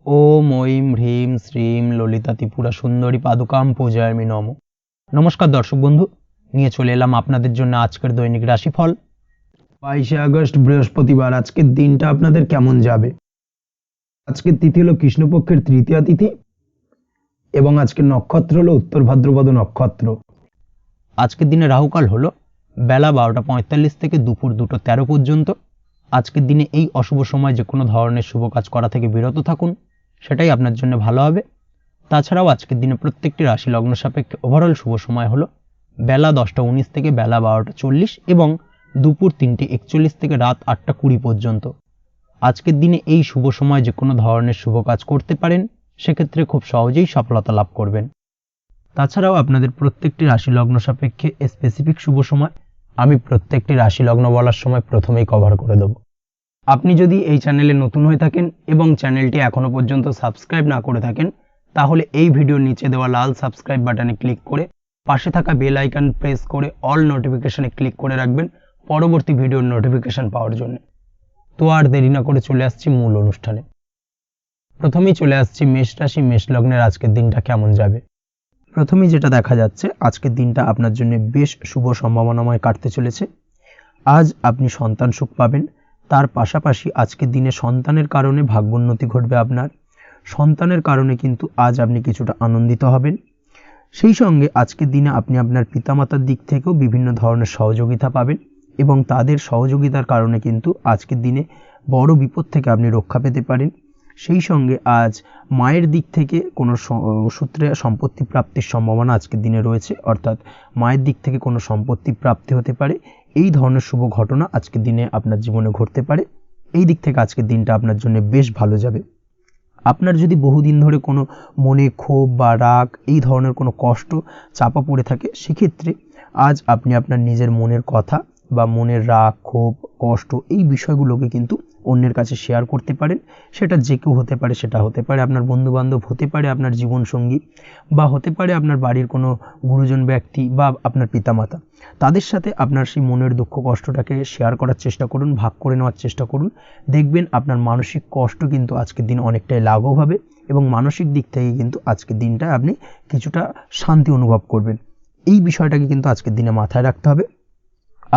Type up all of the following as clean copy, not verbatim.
ওম ঐম হ্রিম শ্রীম ললিতা ত্রিপুরা সুন্দরী পাদুকাম পূজায়ামি নমঃ। নমস্কার দর্শক বন্ধু, নিয়ে চলে এলাম আপনাদের জন্য আজকের দৈনিক রাশিফল 22শে আগস্ট বৃহস্পতিবার। আজকের দিনটা আপনাদের কেমন যাবে? আজকের তিথি হলো কৃষ্ণপক্ষের তৃতীয়া তিথি এবং আজকের নক্ষত্র হলো উত্তর ভাদ্রপদ নক্ষত্র। আজকের দিনে রাহুকাল হলো বেলা 12টা 45 থেকে দুপুর 2টা 13 পর্যন্ত। আজকের দিনে এই অশুভ সময় যে কোনো ধরনের শুভ কাজ করা থেকে বিরত থাকুন, সেটাই আপনার জন্য ভালো হবে। তাছাড়াও আজকের দিনে প্রত্যেকটি রাশি লগ্ন সাপেক্ষে ওভারঅল শুভ সময় হলো বেলা 10টা 19 থেকে বেলা 12টা 40 এবং দুপুর 3টে 41 থেকে রাত 8টা 20 পর্যন্ত। আজকের দিনে এই শুভ সময় যে কোনো ধরনের শুভ কাজ করতে পারেন, সেক্ষেত্রে খুব সহজেই সফলতা লাভ করবেন। তাছাড়াও আপনাদের প্রত্যেকটি রাশি লগ্ন সাপেক্ষে স্পেসিফিক শুভ সময় আমি প্রত্যেকটি রাশি লগ্ন বলার সময় প্রথমেই কভার করে দেব। আপনি যদি এই চ্যানেলে নতুন হয়ে থাকেন এবং চ্যানেলটি এখনো পর্যন্ত সাবস্ক্রাইব না করে থাকেন, তাহলে এই ভিডিওর নিচে দেওয়া লাল সাবস্ক্রাইব বাটনে ক্লিক করে পাশে থাকা বেল আইকন প্রেস করে অল নোটিফিকেশনে ক্লিক করে রাখবেন পরবর্তী ভিডিওর নোটিফিকেশন পাওয়ার জন্য। তো আর দেরি না করে চলে আসছি মূল অনুষ্ঠানে। প্রথমেই চলে আসছি মেষ রাশি মেষ লগ্নের আজকের দিনটা কেমন যাবে। প্রথমেই যেটা দেখা যাচ্ছে, আজকের দিনটা আপনার জন্য বেশ শুভ সম্ভাবনাময় কাটতে চলেছে। আজ আপনি সন্তান সুখ পাবেন, তার পাশাপাশি আজকের দিনে সন্তানের কারণে ভাগ্যোন্নতি ঘটবে। আপনার সন্তানের কারণে কিন্তু আজ আপনি কিছুটা আনন্দিত হবেন। সেই সঙ্গে আজকের দিনে আপনি আপনার পিতামাতার দিক থেকেও বিভিন্ন ধরনের সহযোগিতা পাবেন এবং তাদের সহযোগিতার কারণে কিন্তু আজকের দিনে বড় বিপদ থেকে আপনি রক্ষা পেতে পারেন। সেই সঙ্গে আজ মায়ের দিক থেকে কোনো সূত্রে সম্পত্তি প্রাপ্তির সম্ভাবনা আজকের দিনে রয়েছে, অর্থাৎ মায়ের দিক থেকে কোনো সম্পত্তি প্রাপ্তি হতে পারে। এই ধরনের শুভ ঘটনা আজকের দিনে আপনার জীবনে ঘটতে পারে। এই দিক থেকে আজকের দিনটা আপনার জন্য বেশ ভালো যাবে। আপনার যদি বহুদিন ধরে কোনো মনে ক্ষোভ বা রাগ এই ধরনের কোনো কষ্ট চাপা পড়ে থাকে, সেক্ষেত্রে আজ আপনি আপনার নিজের মনের কথা বা মনের রাগ ক্ষোভ কষ্ট এই বিষয়গুলোকে কিন্তু অন্যের কাছে শেয়ার করতে পারেন। সেটা যে কেউ হতে পারে, সেটা হতে পারে আপনার বন্ধুবান্ধব, হতে পারে আপনার জীবনসঙ্গী, বা হতে পারে আপনার বাড়ির কোনো গুরুজন ব্যক্তি বা আপনার পিতামাতা। তাদের সাথে আপনার সেই মনের দুঃখ কষ্টটাকে শেয়ার করার চেষ্টা করুন, ভাগ করে নেওয়ার চেষ্টা করুন। দেখবেন আপনার মানসিক কষ্ট কিন্তু আজকের দিন অনেকটাই লাঘব হবে এবং মানসিক দিক থেকে কিন্তু আজকের দিনটা আপনি কিছুটা শান্তি অনুভব করবেন। এই বিষয়টাকে কিন্তু আজকের দিনে মাথায় রাখতে হবে।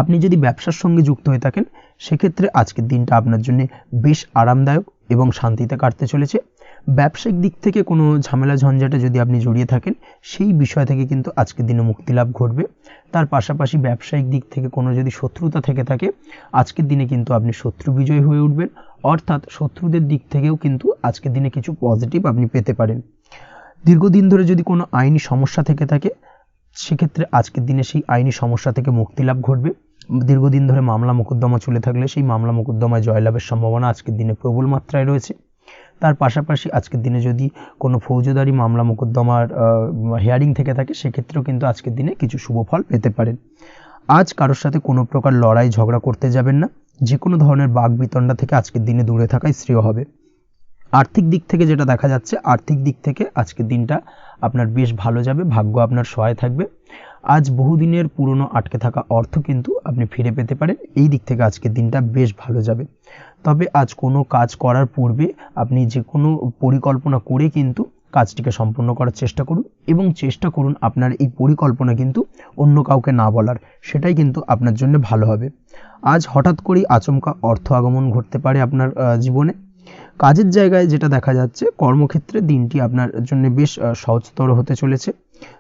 আপনি যদি ব্যবসার সঙ্গে যুক্ত হয়ে থাকেন, সেক্ষেত্রে আজকের দিনটা আপনার জন্য বেশ আরামদায়ক এবং শান্তিতে কাটতে চলেছে। ব্যবসায়িক দিক থেকে কোনো ঝামেলা ঝঞ্ঝাটে যদি আপনি জড়িয়ে থাকেন, সেই বিষয় থেকে কিন্তু আজকের দিনে মুক্তি লাভ ঘটবে। তার পাশাপাশি ব্যবসায়িক দিক থেকে কোনো যদি শত্রুতা থেকে থাকে, আজকের দিনে কিন্তু আপনি শত্রু বিজয় হয়ে উঠবেন, অর্থাৎ শত্রুদের দিক থেকেও কিন্তু আজকের দিনে কিছু পজিটিভ আপনি পেতে পারেন। দীর্ঘদিন ধরে যদি কোনো আইনি সমস্যা থেকে থাকে, সেক্ষেত্রে আজকের দিনে সেই আইনি সমস্যা থেকে মুক্তি লাভ ঘটবে। দীর্ঘদিন ধরে মামলা মোকদ্দমা চলে থাকলে সেই মামলা মোকদ্দমায় জয়লাভের সম্ভাবনা আজকের দিনে প্রবল মাত্রায় রয়েছে। তার পাশাপাশি আজকের দিনে যদি কোনো ফৌজদারি মামলা মোকদ্দমার হিয়ারিং থেকে থাকে, সেক্ষেত্রেও কিন্তু আজকের দিনে কিছু শুভ ফল পেতে পারেন। আজ কারোর সাথে কোনো প্রকার লড়াই ঝগড়া করতে যাবেন না। যে কোনো ধরনের বাক বিতণ্ডা থেকে আজকের দিনে দূরে থাকাই শ্রেয় হবে। আর্থিক দিক থেকে যেটা দেখা যাচ্ছে, আর্থিক দিক থেকে আজকের দিনটা আপনার বেশ ভালো যাবে, ভাগ্য আপনার সহায় থাকবে। আজ বহুদিনের পুরনো আটকে থাকা অর্থ কিন্তু আপনি ফিরে পেতে পারেন। এই দিক থেকে আজকের দিনটা বেশ ভালো যাবে। তবে আজ কোনো কাজ করার পূর্বে আপনি যে কোনো পরিকল্পনা করে কিন্তু কাজটিকে সম্পন্ন করার চেষ্টা করুন এবং চেষ্টা করুন আপনার এই পরিকল্পনা কিন্তু অন্য কাউকে না বলার, সেটাই কিন্তু আপনার জন্য ভালো হবে। আজ হঠাৎ করেই আচমকা অর্থ আগমন ঘটতে পারে আপনার জীবনে। কাজের জায়গায় যেটা দেখা যাচ্ছে, কর্মক্ষেত্রে দিনটি আপনার জন্য বেশ সহজতর হতে চলেছে।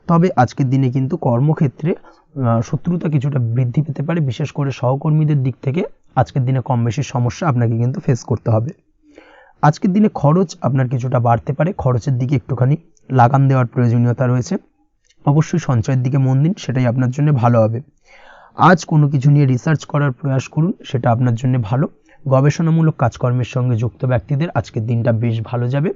তবে আজকের দিনে কিন্তু কর্মক্ষেত্রে শত্রুতা কিছুটা বৃদ্ধি পেতে পারে, বিশেষ করে সহকর্মীদের দিক থেকে আজকের দিনে কম বেশি সমস্যা আপনাকে কিন্তু ফেস করতে হবে। আজকের দিনে খরচ আপনার কিছুটা বাড়তে পারে, খরচের দিকে একটুখানি লাগাম দেওয়ার প্রয়োজনীয়তা রয়েছে। অবশ্যই সঞ্চয়ের দিকে মন দিন, সেটাই আপনার জন্য ভালো হবে। আজ কোনো কিছু নিয়ে রিসার্চ করার প্রয়াস করুন, সেটা আপনার জন্য ভালো। গবেষণামূলক কাজকর্মের সঙ্গে যুক্ত ব্যক্তিদের আজকের দিনটা বেশ ভালো যাবে।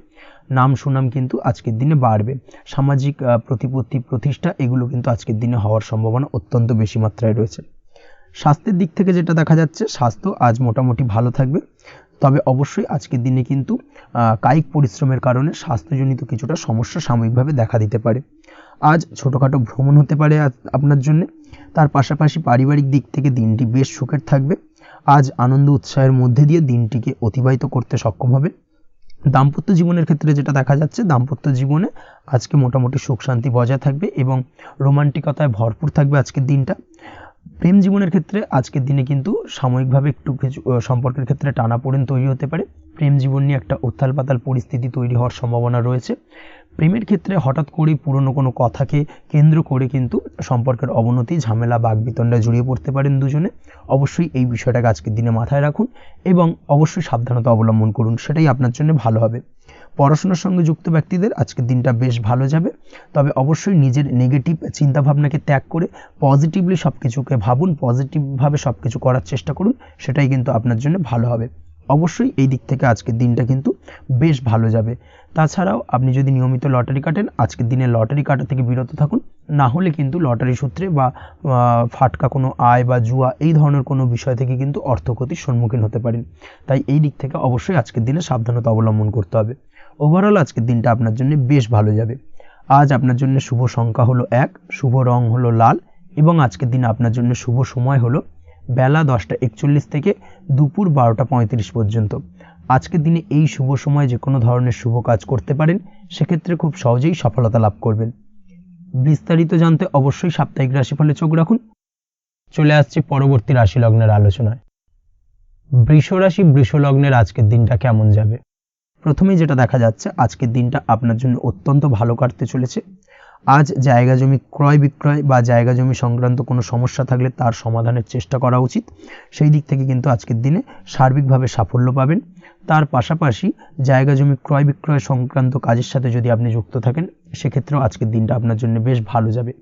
নাম সুনাম কিন্তু আজকের দিনে বাড়বে। সামাজিক প্রতিপত্তি প্রতিষ্ঠা এগুলো কিন্তু আজকের দিনে হওয়ার সম্ভাবনা অত্যন্ত বেশি মাত্রায় রয়েছে। স্বাস্থ্যের দিক থেকে যেটা দেখা যাচ্ছে, স্বাস্থ্য আজ মোটামুটি ভালো থাকবে। তবে অবশ্যই আজকের দিনে কিন্তু কায়িক পরিশ্রমের কারণে স্বাস্থ্যজনিত কিছুটা সমস্যা সাময়িকভাবে দেখা দিতে পারে। আজ ছোটোখাটো ভ্রমণ হতে পারে আপনার জন্য। তার পাশাপাশি পারিবারিক দিক থেকে দিনটি বেশ সুখের থাকবে। আজ আনন্দ উৎসাহের মধ্যে দিয়ে দিনটিকে অতিবাহিত করতে সক্ষম হবে। দাম্পত্য জীবনের ক্ষেত্রে যেটা দেখা যাচ্ছে, দাম্পত্য জীবনে আজকে মোটামুটি সুখ শান্তি বজায় থাকবে এবং রোমান্টিকতায় ভরপুর থাকবে আজকের দিনটা। প্রেম জীবনের ক্ষেত্রে আজকের দিনে কিন্তু সাময়িকভাবে একটু কিছু সম্পর্কের ক্ষেত্রে টানাপোড়েন তৈরি হতে পারে। প্রেম জীবন নিয়ে একটা উত্থাল পাতাল পরিস্থিতি তৈরি হওয়ার সম্ভাবনা রয়েছে। প্রেমের ক্ষেত্রে হঠাৎ করেই পুরনো কোনো কথাকে কেন্দ্র করে কিন্তু সম্পর্কের অবনতি, ঝামেলা, বাগবিতণ্ডায় জড়িয়ে পড়তে পারেন দুজনে। অবশ্যই এই বিষয়টাকে আজকের দিনে মাথায় রাখুন এবং অবশ্যই সাবধানতা অবলম্বন করুন, সেটাই আপনার জন্য ভালো হবে। পড়াশোনার সঙ্গে যুক্ত ব্যক্তিদের আজকের দিনটা বেশ ভালো যাবে, তবে অবশ্যই নিজের নেগেটিভ চিন্তাভাবনাকে ত্যাগ করে পজিটিভলি সব কিছুকে ভাবুন, পজিটিভভাবে সব কিছু করার চেষ্টা করুন, সেটাই কিন্তু আপনার জন্য ভালো হবে। অবশ্যই এই দিক থেকে আজকের দিনটা কিন্তু বেশ ভালো যাবে। তাছাড়াও আপনি যদি নিয়মিত লটারি কাটেন, আজকের দিনে লটারি কাটা থেকে বিরত থাকুন, না হলে কিন্তু লটারি সূত্রে বা ফাটকা কোনো আয় বা জুয়া এই ধরনের কোনো বিষয় থেকে কিন্তু অর্থক্ষতির সম্মুখীন হতে পারেন। তাই এই দিক থেকে অবশ্যই আজকের দিনে সাবধানতা অবলম্বন করতে হবে। ওভারঅল আজকের দিনটা আপনার জন্য বেশ ভালো যাবে। আজ আপনার জন্য শুভ সংখ্যা হলো 1, শুভ রং হলো লাল এবং আজকের দিনে আপনার জন্য শুভ সময় হলো বেলা 10:41 থেকে দুপুর 12:35 পর্যন্ত। আজকের দিনে এই শুভ সময় যে কোনো ধরনের শুভ কাজ করতে পারেন, সেক্ষেত্রে খুব সহজেই সফলতা লাভ করবেন। বিস্তারিত জানতে অবশ্যই সাপ্তাহিক রাশিফলে চোখ রাখুন। চলে আসছে পরবর্তী রাশি লগ্নের আলোচনায়। বৃষ রাশি, বৃষ লগ্নের আজকের দিনটা কেমন যাবে? প্রথমেই যেটা দেখা যাচ্ছে, আজকের দিনটা আপনার জন্য অত্যন্ত ভালো কাটতে চলেছে। আজ জায়গা জমি ক্রয় বিক্রয় বা জায়গা জমি সংক্রান্ত কোনো সমস্যা থাকলে তার সমাধানের চেষ্টা করা উচিত। সেই দিক থেকে কিন্তু আজকের দিনে সার্বিকভাবে সাফল্য পাবেন। তার পাশাপাশি জায়গা জমি ক্রয় বিক্রয় সংক্রান্ত কাজের সাথে যদি আপনি যুক্ত থাকেন, সেক্ষেত্রেও আজকের দিনটা আপনার জন্য বেশ ভালো যাবে।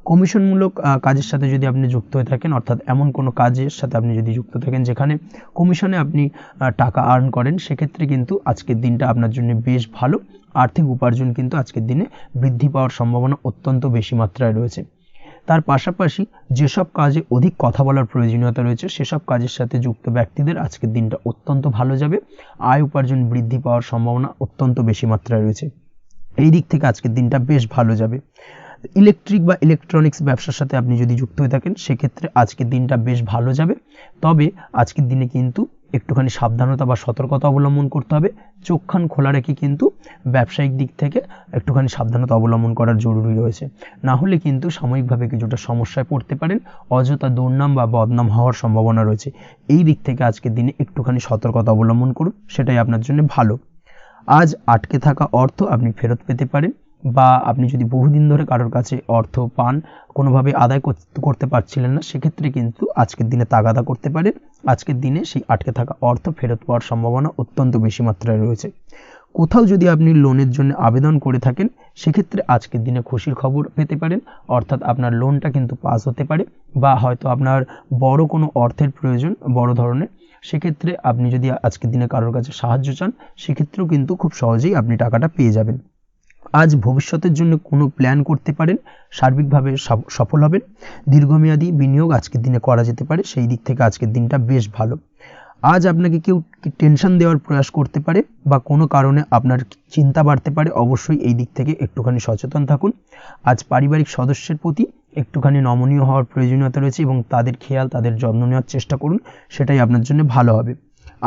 কমিশনমূলক কাজের সাথে যদি আপনি যুক্ত হয়ে থাকেন, অর্থাৎ এমন কোনো কাজের সাথে আপনি যদি যুক্ত থাকেন যেখানে কমিশনে আপনি টাকা আর্ন করেন, সেক্ষেত্রে কিন্তু আজকের দিনটা আপনার জন্য বেশ ভালো। আর্থিক উপার্জন কিন্তু আজকের দিনে বৃদ্ধি পাওয়ার সম্ভাবনা অত্যন্ত বেশি মাত্রায় রয়েছে। তার পাশাপাশি যেসব কাজে অধিক কথা বলার প্রয়োজনীয়তা রয়েছে, সেসব কাজের সাথে যুক্ত ব্যক্তিদের আজকের দিনটা অত্যন্ত ভালো যাবে। আয় উপার্জন বৃদ্ধি পাওয়ার সম্ভাবনা অত্যন্ত বেশি মাত্রায় রয়েছে। এই দিক থেকে আজকের দিনটা বেশ ভালো যাবে। ইলেকট্রিক বা ইলেকট্রনিক্স ব্যবসার সাথে আপনি যদি যুক্ত হয়ে থাকেন, সেক্ষেত্রে আজকের দিনটা বেশ ভালো যাবে। তবে আজকের দিনে কিন্তু একটুখানি সাবধানতা বা সতর্কতা অবলম্বন করতে হবে। চোখ কান খোলা রেখে কিন্তু ব্যবসায়িক দিক থেকে একটুখানি সাবধানতা অবলম্বন করার জরুরি রয়েছে, না হলে কিন্তু সাময়িকভাবে কিছুটা সমস্যায় পড়তে পারেন, অযথা দুর্নাম বা বদনাম হওয়ার সম্ভাবনা রয়েছে। এই দিক থেকে আজকের দিনে একটুখানি সতর্কতা অবলম্বন করুন, সেটাই আপনার জন্য ভালো। আজ আটকে থাকা অর্থ আপনি ফেরত পেতে পারেন, বা আপনি যদি বহুদিন ধরে কারোর কাছে অর্থ পান, কোনোভাবে আদায় করতে পারছিলেন না, সেক্ষেত্রে কিন্তু আজকের দিনে তাগাদা করতে পারেন। আজকের দিনে সেই আটকে থাকা অর্থ ফেরত পাওয়ার সম্ভাবনা অত্যন্ত বেশি মাত্রায় রয়েছে। কোথাও যদি আপনি লোনের জন্য আবেদন করে থাকেন, সেক্ষেত্রে আজকের দিনে খুশির খবর পেতে পারেন, অর্থাৎ আপনার লোনটা কিন্তু পাস হতে পারে, বা হয়তো আপনার বড় কোনো অর্থের প্রয়োজন বড় ধরনের, সেক্ষেত্রে আপনি যদি আজকের দিনে কারোর কাছে সাহায্য চান, সেক্ষেত্রেও কিন্তু খুব সহজেই আপনি টাকাটা পেয়ে যাবেন। আজ ভবিষ্যতের জন্য কোনো প্ল্যান করতে পারেন, সার্বিকভাবে সফল হবেন। দীর্ঘমেয়াদী বিনিয়োগ আজকের দিনে করা যেতে পারে, সেই দিক থেকে আজকের দিনটা বেশ ভালো। আজ আপনাকে কেউ টেনশন দেওয়ার প্রয়াস করতে পারে বা কোনো কারণে আপনার চিন্তা বাড়তে পারে, অবশ্যই এই দিক থেকে একটুখানি সচেতন থাকুন। আজ পারিবারিক সদস্যের প্রতি একটুখানি নমনীয় হওয়ার প্রয়োজনীয়তা রয়েছে এবং তাদের খেয়াল, তাদের যত্ন নেওয়ার চেষ্টা করুন, সেটাই আপনার জন্য ভালো হবে।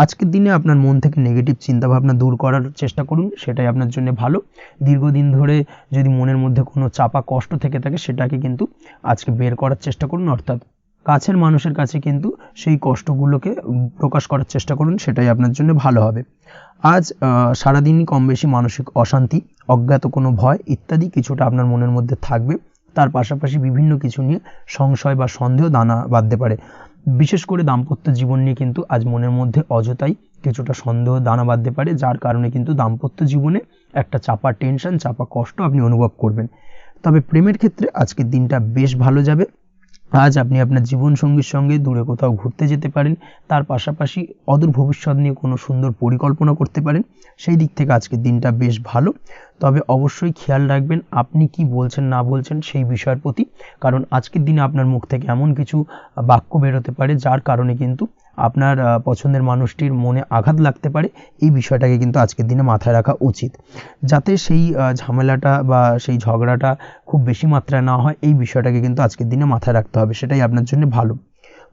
আজকের দিনে আপনার মন থেকে নেগেটিভ চিন্তাভাবনা দূর করার চেষ্টা করুন, সেটাই আপনার জন্য ভালো। দীর্ঘদিন ধরে যদি মনের মধ্যে কোনো চাপা কষ্ট থেকে থাকে, সেটাকে কিন্তু আজকে বের করার চেষ্টা করুন, অর্থাৎ কাছের মানুষের কাছে কিন্তু সেই কষ্টগুলোকে প্রকাশ করার চেষ্টা করুন, সেটাই আপনার জন্য ভালো হবে। আজ সারাদিনই কম বেশি মানসিক অশান্তি, অজ্ঞাত কোনো ভয় ইত্যাদি কিছুটা আপনার মনের মধ্যে থাকবে। তার পাশাপাশি বিভিন্ন কিছু নিয়ে সংশয় বা সন্দেহ দানা বাঁধতে পারে। বিশেষ করে দাম্পত্য জীবন নিয়ে কিন্তু আজ মনের মধ্যে অযথাই কিছুটা সন্দেহ দানা বাঁধতে পারে, যার কারণে কিন্তু দাম্পত্য জীবনে একটা চাপা টেনশন, চাপা কষ্ট আপনি অনুভব করবেন। তবে প্রেমের ক্ষেত্রে আজকের দিনটা বেশ ভালো যাবে। আজ আপনি আপনার জীবনসঙ্গীর সঙ্গে দূরে কোথাও ঘুরতে যেতে পারেন, তার পাশাপাশি অদূর ভবিষ্যৎ নিয়ে কোনো সুন্দর পরিকল্পনা করতে পারেন, সেই দিক থেকে আজকের দিনটা বেশ ভালো। তবে অবশ্যই খেয়াল রাখবেন আপনি কি বলছেন না বলছেন সেই বিষয়ের প্রতি, কারণ আজকের দিনে আপনার মুখ থেকে এমন কিছু বাক্য বেরোতে পারে যার কারণে কিন্তু আপনার পছন্দের মানুষটির মনে আঘাত লাগতে পারে। এই বিষয়টাকে কিন্তু আজকের দিনে মাথায় রাখা উচিত, যাতে সেই ঝামেলাটা বা সেই ঝগড়াটা খুব বেশি মাত্রায় না হয়। এই বিষয়টাকে কিন্তু আজকের দিনে মাথায় রাখতে হবে, সেটাই আপনার জন্য ভালো।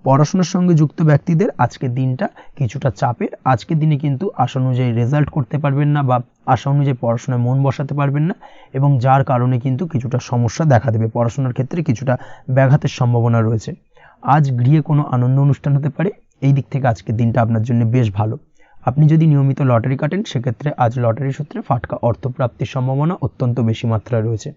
পড়াশোনার সঙ্গে যুক্ত ব্যক্তিদের আজকের দিনটা কিছুটা চাপের। আজকের দিনে কিন্তু আশা অনুযায়ী রেজাল্ট করতে পারবেন না বা আশা অনুযায়ী পড়াশোনায় মন বসাতে পারবেন না, এবং যার কারণে কিন্তু কিছুটা সমস্যা দেখা দেবে। পড়াশোনার ক্ষেত্রে কিছুটা ব্যাঘাতের সম্ভাবনা রয়েছে। আজ গৃহে কোনো আনন্দ অনুষ্ঠান হতে পারে, এই দিক থেকে আজকের দিনটা আপনার জন্য বেশ ভালো। আপনি যদি নিয়মিত লটারি কাটেন সেক্ষেত্রে আজ লটারি সূত্রে ফাটকা অর্থপ্রাপ্তির সম্ভাবনা অত্যন্ত বেশি মাত্রায় রয়েছে।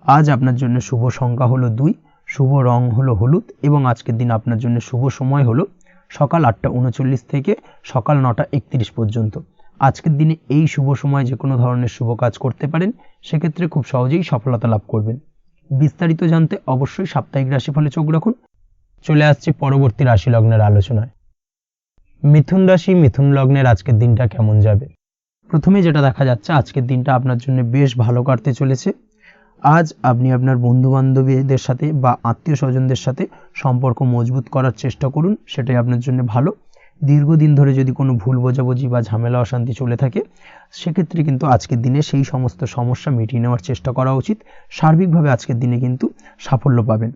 আজ আপনার জন্য শুভ সংখ্যা হলো 2, শুভ রং হলো হলুদ, এবং আজকের দিন আপনার জন্য শুভ সময় হলো সকাল 8:39 থেকে সকাল 9:31 পর্যন্ত। আজকের দিনে এই শুভ সময় যে কোনো ধরনের শুভ কাজ করতে পারেন, সেক্ষেত্রে খুব সহজেই সফলতা লাভ করবেন। বিস্তারিত জানতে অবশ্যই সাপ্তাহিক রাশিফলে চোখ রাখুন। চলে আসছে পরবর্তী রাশি লগ্নের আলোচনায়। মিথুন রাশি, মিথুন লগ্নের আজকের দিনটা কেমন যাবে? প্রথমে যেটা দেখা যাচ্ছে, আজকের দিনটা আপনার জন্য বেশ ভালো কাটতে চলেছে। আজ আপনি আপনার বন্ধু বান্ধবীদের সাথে বা আত্মীয় স্বজনদের সাথে সম্পর্ক মজবুত করার চেষ্টা করুন, সেটাই আপনার জন্য ভালো। দীর্ঘদিন ধরে যদি কোনো ভুল বোঝাবুঝি বা ঝামেলা অশান্তি চলে থাকে, সেক্ষেত্রে কিন্তু আজকের দিনে সেই সমস্ত সমস্যা মিটিয়ে নেওয়ার চেষ্টা করা উচিত। সার্বিকভাবে আজকের দিনে কিন্তু সাফল্য পাবেন।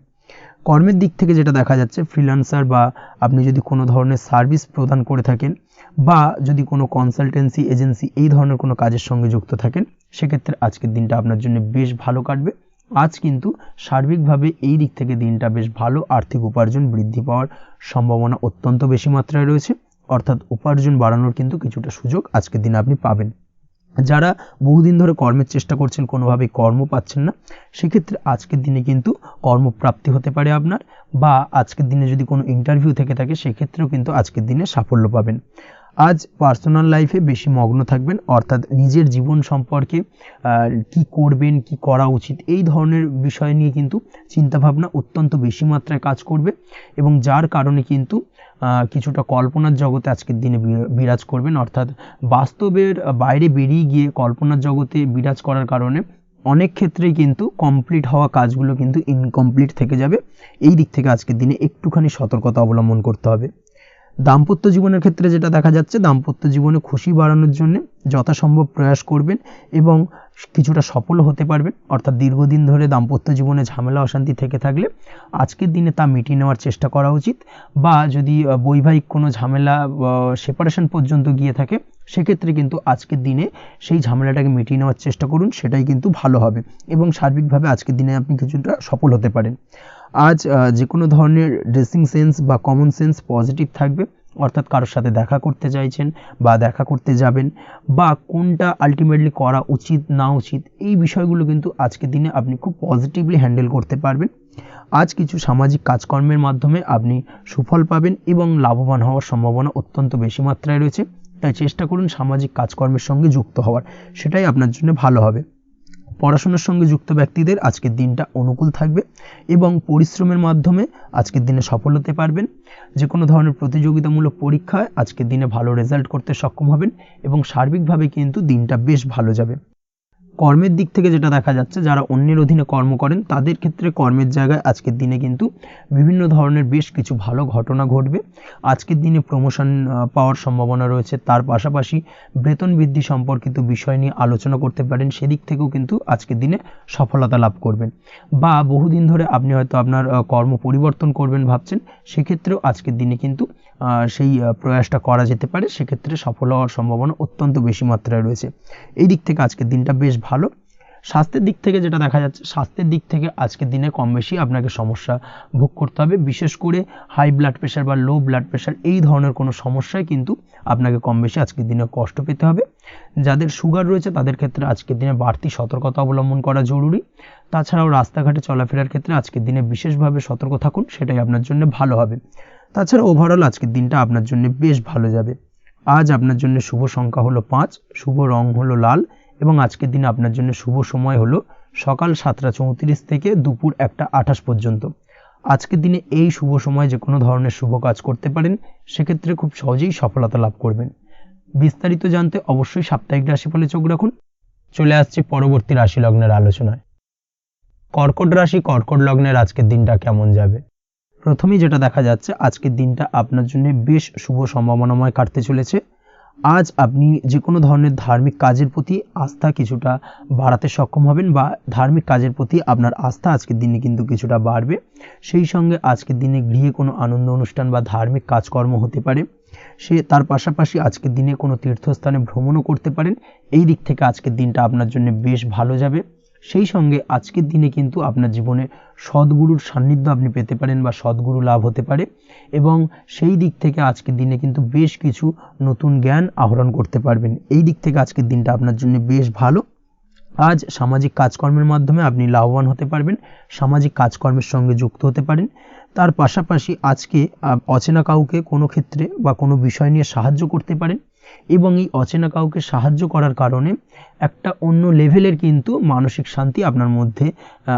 কর্মের দিক থেকে যেটা দেখা যাচ্ছে, ফ্রিল্যান্সার বা আপনি যদি কোনো ধরনের সার্ভিস প্রদান করে থাকেন বা যদি কোনো কনসালটেন্সি এজেন্সি এই ধরনের কোনো কাজের সঙ্গে যুক্ত থাকেন, সেক্ষেত্রে আজকের দিনটা আপনার জন্য বেশ ভালো কাটবে। আজ কিন্তু সার্বিকভাবে এই দিক থেকে দিনটা বেশ ভালো। আর্থিক উপার্জন বৃদ্ধি পাওয়ার সম্ভাবনা অত্যন্ত বেশি মাত্রায় রয়েছে, অর্থাৎ উপার্জন বাড়ানোর কিন্তু কিছুটা সুযোগ আজকের দিনে আপনি পাবেন। যারা বহুদিন ধরে কর্মের চেষ্টা করছেন, কোনোভাবেই কর্ম পাচ্ছেন না, সেক্ষেত্রে আজকের দিনে কিন্তু কর্মপ্রাপ্তি হতে পারে আপনার, বা আজকের দিনে যদি কোনো ইন্টারভিউ থেকে থাকে সেক্ষেত্রেও কিন্তু আজকের দিনে সাফল্য পাবেন। আজ পার্সোনাল লাইফে বেশি মগ্ন থাকবেন, অর্থাৎ নিজের জীবন সম্পর্কে কি করবেন, কি করা উচিত, এই ধরনের বিষয় নিয়ে কিন্তু চিন্তাভাবনা অত্যন্ত বেশি মাত্রায় কাজ করবে, এবং যার কারণে কিন্তু কিছুটা কল্পনার জগতে আজকের দিনে বিরাজ করবেন। অর্থাৎ বাস্তবের বাইরে বেরিয়ে গিয়ে কল্পনার জগতে বিরাজ করার কারণে অনেক ক্ষেত্রেই কিন্তু কমপ্লিট হওয়া কাজগুলো কিন্তু ইনকমপ্লিট থেকে যাবে। এই দিক থেকে আজকের দিনে একটুখানি সতর্কতা অবলম্বন করতে হবে। দাম্পত্য জীবনের ক্ষেত্রে যেটা দেখা যাচ্ছে, দাম্পত্য জীবনে খুশি বাড়ানোর জন্য যথাসম্ভব প্রয়াস করবেন এবং কিছুটা সফল হতে পারবেন। অর্থাৎ দীর্ঘদিন ধরে দাম্পত্য জীবনে ঝামেলা অশান্তি থেকে থাকলে আজকের দিনে তা মিটিয়ে নেওয়ার চেষ্টা করা উচিত, বা যদি বৈবাহিক কোনো ঝামেলা সেপারেশন পর্যন্ত গিয়ে থাকে, সেক্ষেত্রে কিন্তু আজকের দিনে সেই ঝামেলাটাকে মিটিয়ে নেওয়ার চেষ্টা করুন, সেটাই কিন্তু ভালো হবে, এবং সার্বিকভাবে আজকের দিনে আপনি কিছুটা সফল হতে পারেন। আজ যে কোনো ধরনের ড্রেসিং সেন্স বা কমন সেন্স পজিটিভ থাকবে, অর্থাৎ কারোর সাথে দেখা করতে চাইছেন বা দেখা করতে যাবেন, বা কোনটা আলটিমেটলি করা উচিত না উচিত, এই বিষয়গুলো কিন্তু আজকের দিনে আপনি খুব পজিটিভলি হ্যান্ডেল করতে পারবেন। আজ কিছু সামাজিক কাজকর্মের মাধ্যমে আপনি সুফল পাবেন এবং লাভবান হওয়ার সম্ভাবনা অত্যন্ত বেশি মাত্রায় রয়েছে। তাই চেষ্টা করুন সামাজিক কাজকর্মের সঙ্গে যুক্ত হওয়ার, সেটাই আপনার জন্য ভালো হবে। পড়াশোনার সঙ্গে যুক্ত ব্যক্তিদের আজকের দিনটা অনুকূল থাকবে এবং পরিশ্রমের মাধ্যমে আজকের দিনে সফল হতে পারবেন। যে কোনো ধরনের প্রতিযোগিতামূলক পরীক্ষায় আজকের দিনে ভালো রেজাল্ট করতে সক্ষম হবেন এবং সার্বিকভাবে কিন্তু দিনটা বেশ ভালো যাবে। কর্মের দিক থেকে যেটা দেখা যাচ্ছে, যারা অন্যের অধীনে কর্ম করেন তাদের ক্ষেত্রে কর্মের জায়গায় আজকের দিনে কিন্তু বিভিন্ন ধরনের বেশ কিছু ভালো ঘটনা ঘটবে। আজকের দিনে প্রমোশন পাওয়ার সম্ভাবনা রয়েছে, তার পাশাপাশি বেতন বৃদ্ধি সম্পর্কিত বিষয় নিয়ে আলোচনা করতে পারেন, সেদিক থেকেও কিন্তু আজকের দিনে সফলতা লাভ করবেন। বা বহুদিন ধরে আপনি হয়তো আপনার কর্ম পরিবর্তন করবেন ভাবছেন, সেক্ষেত্রেও আজকের দিনে কিন্তু সেই প্রয়াসটা করা যেতে পারে, সেক্ষেত্রে সফল হওয়ার সম্ভাবনা অত্যন্ত বেশি মাত্রায় রয়েছে। এই দিক থেকে আজকের দিনটা বেশ ভালো। স্বাস্থ্যের দিক থেকে যেটা দেখা যাচ্ছে, স্বাস্থ্যের দিক থেকে আজকের দিনে কম বেশি আপনাকে সমস্যা ভোগ করতে হবে, বিশেষ করে হাই ব্লাড প্রেশার বা লো ব্লাড প্রেশার এই ধরনের কোনো সমস্যায় কিন্তু আপনাকে কম বেশি আজকের দিনে কষ্ট পেতে হবে। যাদের সুগার রয়েছে তাদের ক্ষেত্রে আজকের দিনে বাড়তি সতর্কতা অবলম্বন করা জরুরি। তাছাড়াও রাস্তাঘাটে চলাফেরার ক্ষেত্রে আজকের দিনে বিশেষভাবে সতর্ক থাকুন, সেটাই আপনার জন্য ভালো হবে। তাছাড়া ওভারঅল আজকের দিনটা আপনার জন্য বেশ ভালো যাবে। আজ আপনার জন্য শুভ সংখ্যা হলো 5, শুভ রং হলো লাল, এবং আজকের দিনে আপনার জন্য শুভ সময় হলো সকাল 7:34 থেকে দুপুর 1:28 পর্যন্ত। আজকের দিনে এই শুভ সময় যে কোনো ধরনের শুভ কাজ করতে পারেন, সেক্ষেত্রে খুব সহজেই সফলতা লাভ করবেন। বিস্তারিত জানতে অবশ্যই সাপ্তাহিক রাশিফলে চোখ রাখুন। চলে আসছি পরবর্তী রাশি লগ্নের আলোচনায়। কর্কট রাশি, কর্কট লগ্নের আজকের দিনটা কেমন যাবে? প্রথমেই যেটা দেখা যাচ্ছে, আজকের দিনটা আপনার জন্য বেশ শুভ সম্ভাবনাময় কাটতে চলেছে। আজ আপনি যে কোনো ধরনের ধার্মিক কাজের প্রতি আস্থা কিছুটা বাড়াতে সক্ষম হবেন বা ধার্মিক কাজের প্রতি আপনার আস্থা আজকের দিনে কিন্তু কিছুটা বাড়বে। সেই সঙ্গে আজকের দিনে গৃহে কোনো আনন্দ অনুষ্ঠান বা ধার্মিক কাজকর্ম হতে পারে। তার পাশাপাশি আজকের দিনে কোনো তীর্থস্থানে ভ্রমণও করতে পারেন। এই দিক থেকে আজকের দিনটা আপনার জন্য বেশ ভালো যাবে। সেই সঙ্গে আজকের দিনে কিন্তু আপনার জীবনে সদ্গুরুর সান্নিধ্য আপনি পেতে পারেন বা সদ্গুরু লাভ হতে পারে এবং সেই দিক থেকে আজকের দিনে কিন্তু বেশ কিছু নতুন জ্ঞান আহরণ করতে পারবেন। এই দিক থেকে আজকের দিনটা আপনার জন্য বেশ ভালো। আজ সামাজিক কাজকর্মের মাধ্যমে আপনি লাভবান হতে পারবেন, সামাজিক কাজকর্মের সঙ্গে যুক্ত হতে পারেন। তার পাশাপাশি আজকে অচেনা কাউকে কোনো ক্ষেত্রে বা কোনো বিষয় নিয়ে সাহায্য করতে পারেন এবং এই অচেনা কাউকে সাহায্য করার কারণে একটা অন্য লেভেলের কিন্তু মানসিক শান্তি আপনার মধ্যে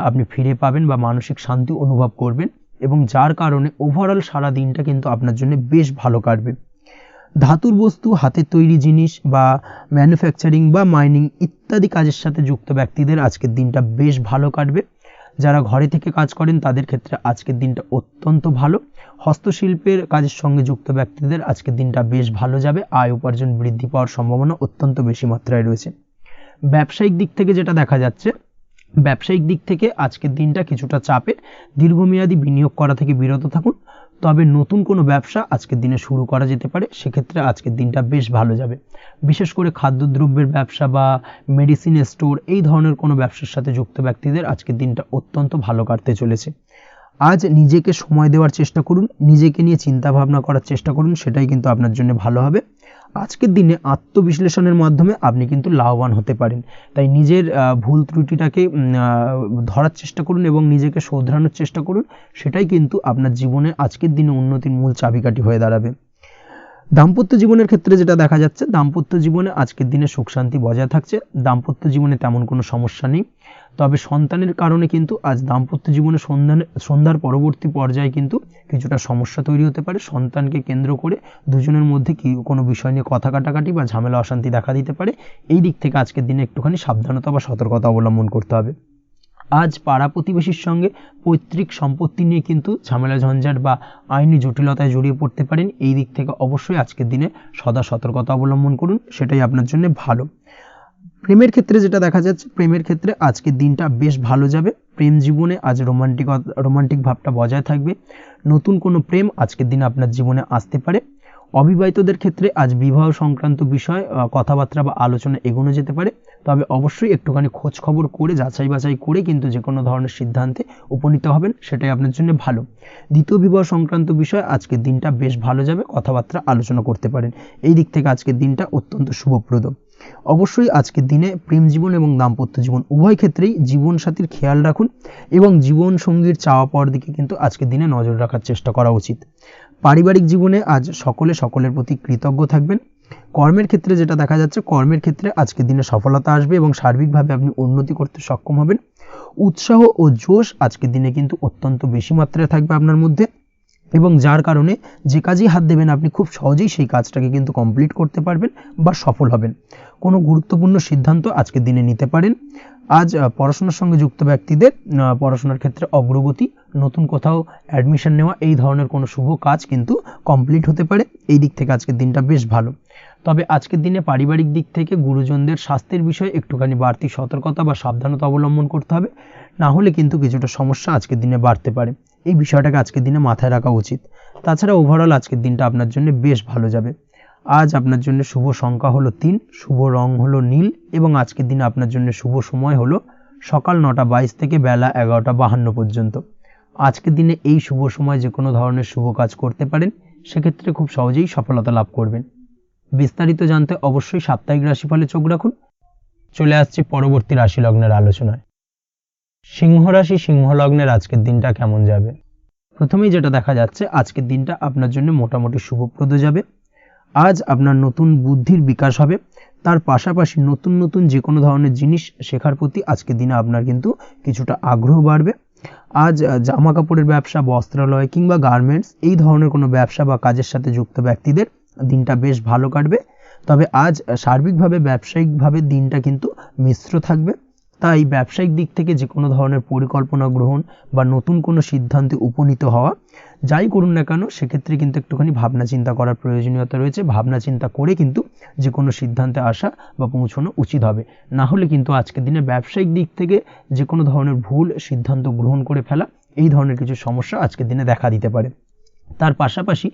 আপনি ফিরে পাবেন বা মানসিক শান্তি অনুভব করবেন এবং যার কারণে ওভারঅল সারা দিনটা কিন্তু আপনার জন্য বেশ ভালো কাটবে। ধাতুর বস্তু, হাতের তৈরি জিনিস বা ম্যানুফ্যাকচারিং বা মাইনিং ইত্যাদি কাজের সাথে যুক্ত ব্যক্তিদের আজকের দিনটা বেশ ভালো কাটবে। যারা ঘরে থেকে কাজ করেন তাদের ক্ষেত্রে আজকের দিনটা অত্যন্ত ভালো। হস্তশিল্পের কাজের সঙ্গে যুক্ত ব্যক্তিদের আজকের দিনটা বেশ ভালো যাবে। আয় উপার্জন বৃদ্ধি পাওয়ার সম্ভাবনা অত্যন্ত বেশি মাত্রায় রয়েছে। ব্যবসায়িক দিক থেকে যেটা দেখা যাচ্ছে, ব্যবসায়িক দিক থেকে আজকের দিনটা কিছুটা চাপের। দীর্ঘমেয়াদী বিনিয়োগ করা থেকে বিরত থাকুন, তবে নতুন কোনো ব্যবসা আজকের দিনে শুরু করা যেতে পারে, সেক্ষেত্রে আজকের দিনটা বেশ ভালো যাবে। বিশেষ করে খাদ্যদ্রব্যের ব্যবসা বা মেডিসিন স্টোর এই ধরনের কোনো ব্যবসার সাথে যুক্ত ব্যক্তিদের আজকের দিনটা অত্যন্ত ভালো কাটতে চলেছে। আজ নিজেকে সময় দেওয়ার চেষ্টা করুন, নিজেকে নিয়ে চিন্তা ভাবনা করার চেষ্টা করুন, সেটাই কিন্তু আপনার জন্য ভালো হবে। আজকের দিনে আত্মবিশ্লেষণের মাধ্যমে আপনি কিন্তু লাভবান হতে পারেন, তাই নিজের ভুল ত্রুটিটাকে ধরার চেষ্টা করুন এবং নিজেকে শোধরানোর চেষ্টা করুন, সেটাই কিন্তু আপনার জীবনে আজকের দিনে উন্নতির মূল চাবিকাঠি হয়ে দাঁড়াবে। দাম্পত্য জীবনের ক্ষেত্রে যেটা দেখা যাচ্ছে, দাম্পত্য জীবনে আজকের দিনে সুখ শান্তি বজায় থাকছে। দাম্পত্য জীবনে তেমন কোনো সমস্যা নেই, তবে সন্তানের কারণে কিন্তু আজ দাম্পত্য জীবনে সন্ধ্যার পরবর্তী পর্যায়ে কিন্তু কিছুটা সমস্যা তৈরি হতে পারে। সন্তানকে কেন্দ্র করে দুজনের মধ্যে কি কোনো বিষয় নিয়ে কথা কাটাকাটি বা ঝামেলা অশান্তি দেখা দিতে পারে। এই দিক থেকে আজকের দিনে একটুখানি সাবধানতা বা সতর্কতা অবলম্বন করতে হবে। আজ পাড়া প্রতিবেশীর সঙ্গে পৈতৃক সম্পত্তি নিয়ে কিন্তু ঝামেলা ঝঞ্ঝাট বা আইনি জটিলতায় জড়িয়ে পড়তে পারেন। এই দিক থেকে অবশ্যই আজকের দিনে সদা সতর্কতা অবলম্বন করুন, সেটাই আপনার জন্য ভালো। প্রেমের ক্ষেত্রে যেটা দেখা যাচ্ছে, প্রেমের ক্ষেত্রে আজকের দিনটা বেশ ভালো যাবে। প্রেম জীবনে আজ রোমান্টিক ভাবটা বজায় থাকবে। নতুন কোনো প্রেম আজকের দিনে আপনার জীবনে আসতে পারে। অবিবাহিতদের ক্ষেত্রে আজ বিবাহ সংক্রান্ত বিষয় কথাবার্তা বা আলোচনা এগোনো যেতে পারে, তবে অবশ্যই একটুখানি খোঁজ খবর করে যাচাই বাছাই করে কিন্তু যে কোনো ধরনের সিদ্ধান্তে উপনীত হবেন, সেটাই আপনার জন্য ভালো। দ্বিতীয় বিবাহ সংক্রান্ত বিষয় আজকের দিনটা বেশ ভালো যাবে, কথাবার্তা আলোচনা করতে পারেন। এই দিক থেকে আজকের দিনটা অত্যন্ত শুভপ্রদ। অবশ্যই আজকের দিনে প্রেম জীবন এবং দাম্পত্য জীবন উভয় ক্ষেত্রেই জীবনসাথীর খেয়াল রাখুন এবং জীবন সঙ্গীর চাওয়া পাওয়ার দিকে কিন্তু আজকের দিনে নজর রাখার চেষ্টা করা উচিত। পারিবারিক জীবনে আজ সকলের প্রতি কৃতজ্ঞ থাকবেন। কর্মের ক্ষেত্রে যেটা দেখা যাচ্ছে, কর্মের ক্ষেত্রে আজকের দিনে সফলতা আসবে এবং সার্বিকভাবে আপনি উন্নতি করতে সক্ষম হবেন। উৎসাহ ও জোশ আজকের দিনে কিন্তু অত্যন্ত বেশি মাত্রায় থাকবে আপনার মধ্যে এবং যার কারণে যে কাজেই হাত দেবেন আপনি খুব সহজেই সেই কাজটাকে কিন্তু কমপ্লিট করতে পারবেন বা সফল হবেন। কোনো গুরুত্বপূর্ণ সিদ্ধান্ত আজকের দিনে নিতে পারেন। আজ পড়াশোনার সঙ্গে যুক্ত ব্যক্তিদের পড়াশোনার ক্ষেত্রে অগ্রগতি, নতুন কোথাও অ্যাডমিশন নেওয়া এই ধরনের কোনো শুভ কাজ কিন্তু কমপ্লিট হতে পারে। এই দিক থেকে আজকের দিনটা বেশ ভালো। তবে আজকের দিনে পারিবারিক দিক থেকে গুরুজনদের স্বাস্থ্যের বিষয়ে একটুখানি বাড়তি সতর্কতা বা সাবধানতা অবলম্বন করতে হবে, না হলে কিন্তু কিছুটা সমস্যা আজকের দিনে বাড়তে পারে। এই বিষয়টাকে আজকের দিনে মাথায় রাখা উচিত। তাছাড়া ওভারঅল আজকের দিনটা আপনার জন্য বেশ ভালো যাবে। আজ আপনার জন্য শুভ সংখ্যা হলো 3, শুভ রং হলো নীল এবং আজকের দিনে আপনার জন্য শুভ সময় হলো সকাল 9:22 থেকে বেলা 11:52 পর্যন্ত। আজকের দিনে এই শুভ সময় যে কোনো ধরনের শুভ কাজ করতে পারেন, সেক্ষেত্রে খুব সহজেই সফলতা লাভ করবেন। বিস্তারিত জানতে অবশ্যই সাপ্তাহিক রাশিফলে চোখ রাখুন। চলে আসছি পরবর্তী রাশি লগ্নের আলোচনায়। সিংহ রাশি, সিংহ লগ্নের আজকের দিনটা কেমন যাবে? প্রথমেই যেটা দেখা যাচ্ছে, আজকের দিনটা আপনার জন্য মোটামুটি শুভপ্রদ যাবে। আজ আপনার নতুন বুদ্ধির বিকাশ হবে, তার পাশাপাশি নতুন যে কোনো ধরনের জিনিস শেখার প্রতি আজকের দিনে আপনার কিন্তু কিছুটা আগ্রহ বাড়বে। আজ জামা কাপড়ের ব্যবসা, বস্ত্রালয় কিংবা গার্মেন্টস এই ধরনের কোনো ব্যবসা বা কাজের সাথে যুক্ত ব্যক্তিদের দিনটা বেশ ভালো কাটবে। তবে আজ সার্বিকভাবে ব্যবসায়িকভাবে দিনটা কিন্তু মিশ্র থাকবে। তাই ব্যবসায়িক দিক থেকে যে কোনো ধরনের পরিকল্পনা গ্রহণ বা নতুন কোনো সিদ্ধান্তে উপনীত হওয়া, যাই করুন না কেন সেক্ষেত্রে কিন্তু একটুখানি ভাবনা চিন্তা করার প্রয়োজনীয়তা রয়েছে। ভাবনা চিন্তা করে কিন্তু যে কোনো সিদ্ধান্তে আসা বা পৌঁছানো উচিত হবে, না হলে কিন্তু আজকের দিনে ব্যবসায়িক দিক থেকে যে কোনো ধরনের ভুল সিদ্ধান্ত গ্রহণ করে ফেলা, এই ধরনের কিছু সমস্যা আজকের দিনে দেখা দিতে পারে। তার পাশাপাশি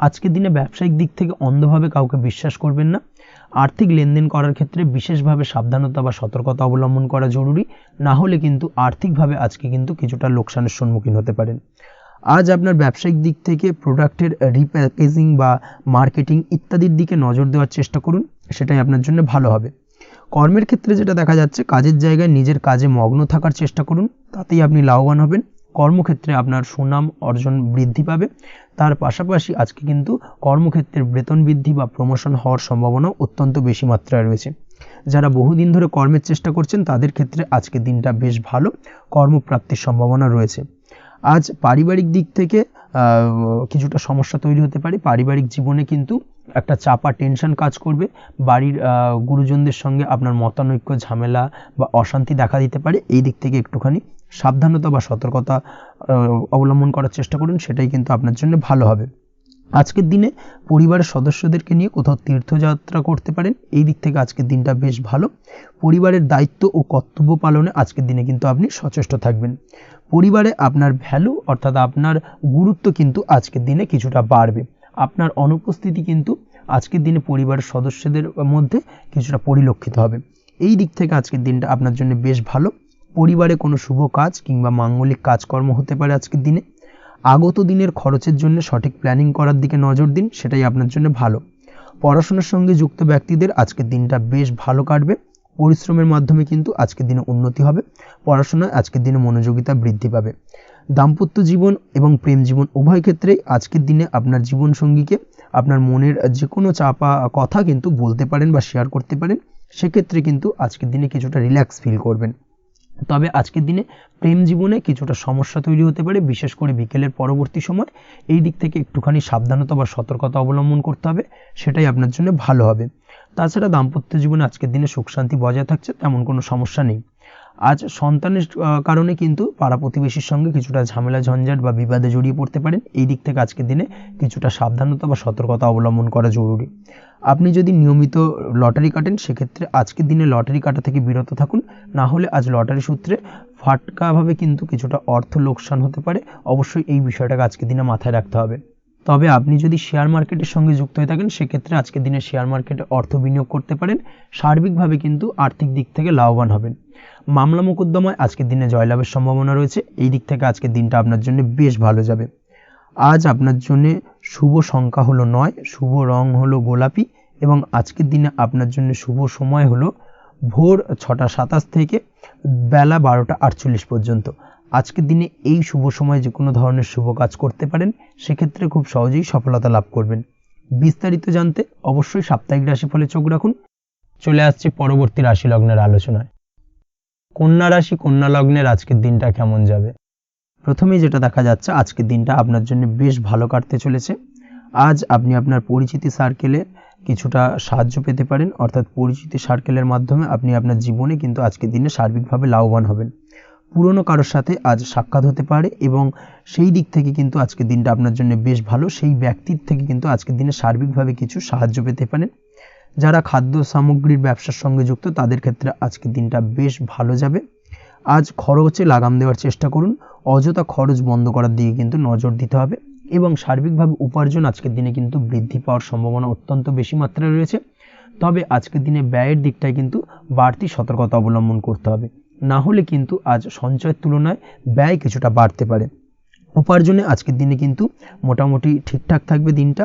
আজকের দিনে ব্যবসায়িক দিক থেকে অন্ধভাবে কাউকে বিশ্বাস করবেন না। আর্থিক লেনদেন করার ক্ষেত্রে বিশেষভাবে সাবধানতা বা সতর্কতা অবলম্বন করা জরুরি, না হলে কিন্তু আর্থিকভাবে আজকে কিন্তু কিছুটা লোকসানের সম্মুখীন হতে পারেন। আজ আপনার ব্যবসায়িক দিক থেকে প্রোডাক্টের রিপ্যাকেজিং বা মার্কেটিং ইত্যাদির দিকে নজর দেওয়ার চেষ্টা করুন, সেটাই আপনার জন্য ভালো হবে। কর্মের ক্ষেত্রে যেটা দেখা যাচ্ছে, কাজের জায়গায় নিজের কাজে মগ্ন থাকার চেষ্টা করুন, তাতেই আপনি লাভবান হবেন। কর্মক্ষেত্রে আপনার সুনাম অর্জন বৃদ্ধি পাবে। তার পাশাপাশি আজকে কিন্তু কর্মক্ষেত্রের বেতন বৃদ্ধি বা প্রমোশন হওয়ার সম্ভাবনা অত্যন্ত বেশি মাত্রায় রয়েছে। যারা বহুদিন ধরে কর্মের চেষ্টা করছেন তাদের ক্ষেত্রে আজকের দিনটা বেশ ভালো, কর্মপ্রাপ্তির সম্ভাবনা রয়েছে। আজ পারিবারিক দিক থেকে কিছুটা সমস্যা তৈরি হতে পারে। পারিবারিক জীবনে কিন্তু একটা চাপা টেনশন কাজ করবে। বাড়ির গুরুজনদের সঙ্গে আপনার মতানৈক্য, ঝামেলা বা অশান্তি দেখা দিতে পারে। এই দিক থেকে একটুখানি সাবধানতা বা সতর্কতা অবলম্বন করার চেষ্টা করুন, সেটাই কিন্তু আপনার জন্য ভালো হবে। আজকের দিনে পরিবারের সদস্যদেরকে নিয়ে কোথাও তীর্থযাত্রা করতে পারেন, এই দিক থেকে আজকের দিনটা বেশ ভালো। পরিবারের দায়িত্ব ও কর্তব্য পালনে আজকের দিনে কিন্তু আপনি সচেষ্ট থাকবেন। পরিবারে আপনার ভ্যালু অর্থাৎ আপনার গুরুত্ব কিন্তু আজকের দিনে কিছুটা বাড়বে। আপনার অনুপস্থিতি কিন্তু আজকের দিনে পরিবারের সদস্যদের মধ্যে কিছুটা পরিলক্ষিত হবে। এই দিক থেকে আজকের দিনটা আপনার জন্য বেশ ভালো। পরিবারে কোনো শুভ কাজ কিংবা মাঙ্গলিক কাজকর্ম হতে পারে আজকের দিনে। আগত দিনের খরচের জন্য সঠিক প্ল্যানিং করার দিকে নজর দিন, সেটাই আপনার জন্য ভালো। পড়াশোনার সঙ্গে যুক্ত ব্যক্তিদের আজকের দিনটা বেশ ভালো কাটবে। পরিশ্রমের মাধ্যমে কিন্তু আজকের দিনে উন্নতি হবে। পড়াশোনায় আজকের দিনে মনোযোগিতা বৃদ্ধি পাবে। দাম্পত্য জীবন এবং প্রেম জীবন উভয় ক্ষেত্রেই আজকের দিনে আপনার জীবনসঙ্গীকে আপনার মনের যে কোনো চাপা কথা কিন্তু বলতে পারেন বা শেয়ার করতে পারেন। সেক্ষেত্রে কিন্তু আজকের দিনে কিছুটা রিল্যাক্স ফিল করবেন। তবে আজকের দিনে প্রেম জীবনে কিছুটা সমস্যা তৈরি হতে পারে, বিশেষ করে বিকেলের পরবর্তী সময়। এই দিক থেকে একটুখানি সাবধানতা বা সতর্কতা অবলম্বন করতে হবে, সেটাই আপনার জন্য ভালো হবে। তাছাড়া দাম্পত্য জীবনে আজকের দিনে সুখ শান্তি বজায় থাকছে, তেমন কোনো সমস্যা নেই। আজ সন্তানের কারণে কিন্তু পাড়া প্রতিবেশীর সঙ্গে কিছুটা ঝামেলা ঝঞ্ঝাট বা বিবাদে জড়িয়ে পড়তে পারেন। এই দিক থেকে আজকের দিনে কিছুটা সাবধানতা বা সতর্কতা অবলম্বন করা জরুরি। আপনি যদি নিয়মিত লটারি কাটেন সেক্ষেত্রে আজকের দিনে লটারি কাটা থেকে বিরত থাকুন, না হলে আজ লটারি সূত্রে ফাটকাভাবে কিন্তু কিছুটা অর্থ লোকসান হতে পারে। অবশ্যই এই বিষয়টাকে আজকের দিনে মাথায় রাখতে হবে। তবে আপনি যদি শেয়ার মার্কেটের সঙ্গে যুক্ত হয়ে থাকেন সেক্ষেত্রে আজকের দিনে শেয়ার মার্কেটে অর্থ বিনিয়োগ করতে পারেন। সার্বিকভাবে কিন্তু আর্থিক দিক থেকে লাভবান হবেন। মামলা মোকদ্দমায় আজকের দিনে জয়লাভের সম্ভাবনা রয়েছে। এই দিক থেকে আজকের দিনটা আপনার জন্য বেশ ভালো যাবে। আজ আপনার জন্য শুভ সংখ্যা হলো 9, শুভ রং হলো গোলাপি এবং আজকের দিনে আপনার জন্য শুভ সময় হলো ভোর 6টা 27 থেকে বেলা 12টা 48 পর্যন্ত। আজকের দিনে এই শুভ সময় যে কোনো ধরনের শুভ কাজ করতে পারেন, সেক্ষেত্রে খুব সহজেই সফলতা লাভ করবেন। বিস্তারিত জানতে অবশ্যই সাপ্তাহিক রাশিফলে চোখ রাখুন। চলে আসছে পরবর্তী রাশি লগ্নের আলোচনায়। কন্যা রাশি, কন্যা লগ্নের আজকের দিনটা কেমন যাবে? প্রথমেই যেটা দেখা যাচ্ছে, আজকের দিনটা আপনার জন্য বেশ ভালো কাটতে চলেছে। আজ আপনি আপনার পরিচিতি সার্কেলে কিছুটা সাহায্য পেতে পারেন, অর্থাৎ পরিচিতি সার্কেলের মাধ্যমে আপনি আপনার জীবনে কিন্তু আজকের দিনে সার্বিকভাবে লাভবান হবেন। পুরনো কারোর সাথে আজ সাক্ষাৎ হতে পারে এবং সেই দিক থেকে কিন্তু আজকের দিনটা আপনার জন্য বেশ ভালো। সেই ব্যক্তির থেকে কিন্তু আজকের দিনে সার্বিকভাবে কিছু সাহায্য পেতে পারেন। যারা খাদ্য সামগ্রীর ব্যবসার সঙ্গে যুক্ত তাদের ক্ষেত্রে আজকের দিনটা বেশ ভালো যাবে। আজ খরচে লাগাম দেওয়ার চেষ্টা করুন, অযথা খরচ বন্ধ করার দিকে কিন্তু নজর দিতে হবে এবং সার্বিকভাবে উপার্জন আজকের দিনে কিন্তু বৃদ্ধি পাওয়ার সম্ভাবনা অত্যন্ত বেশি মাত্রায় রয়েছে। তবে আজকের দিনে ব্যয়ের দিকটায় কিন্তু বাড়তি সতর্কতা অবলম্বন করতে হবে, না হলে কিন্তু আজ সঞ্চয়ের তুলনায় ব্যয় কিছুটা বাড়তে পারে। উপার্জনে আজকের দিনে কিন্তু মোটামুটি ঠিকঠাক থাকবে দিনটা।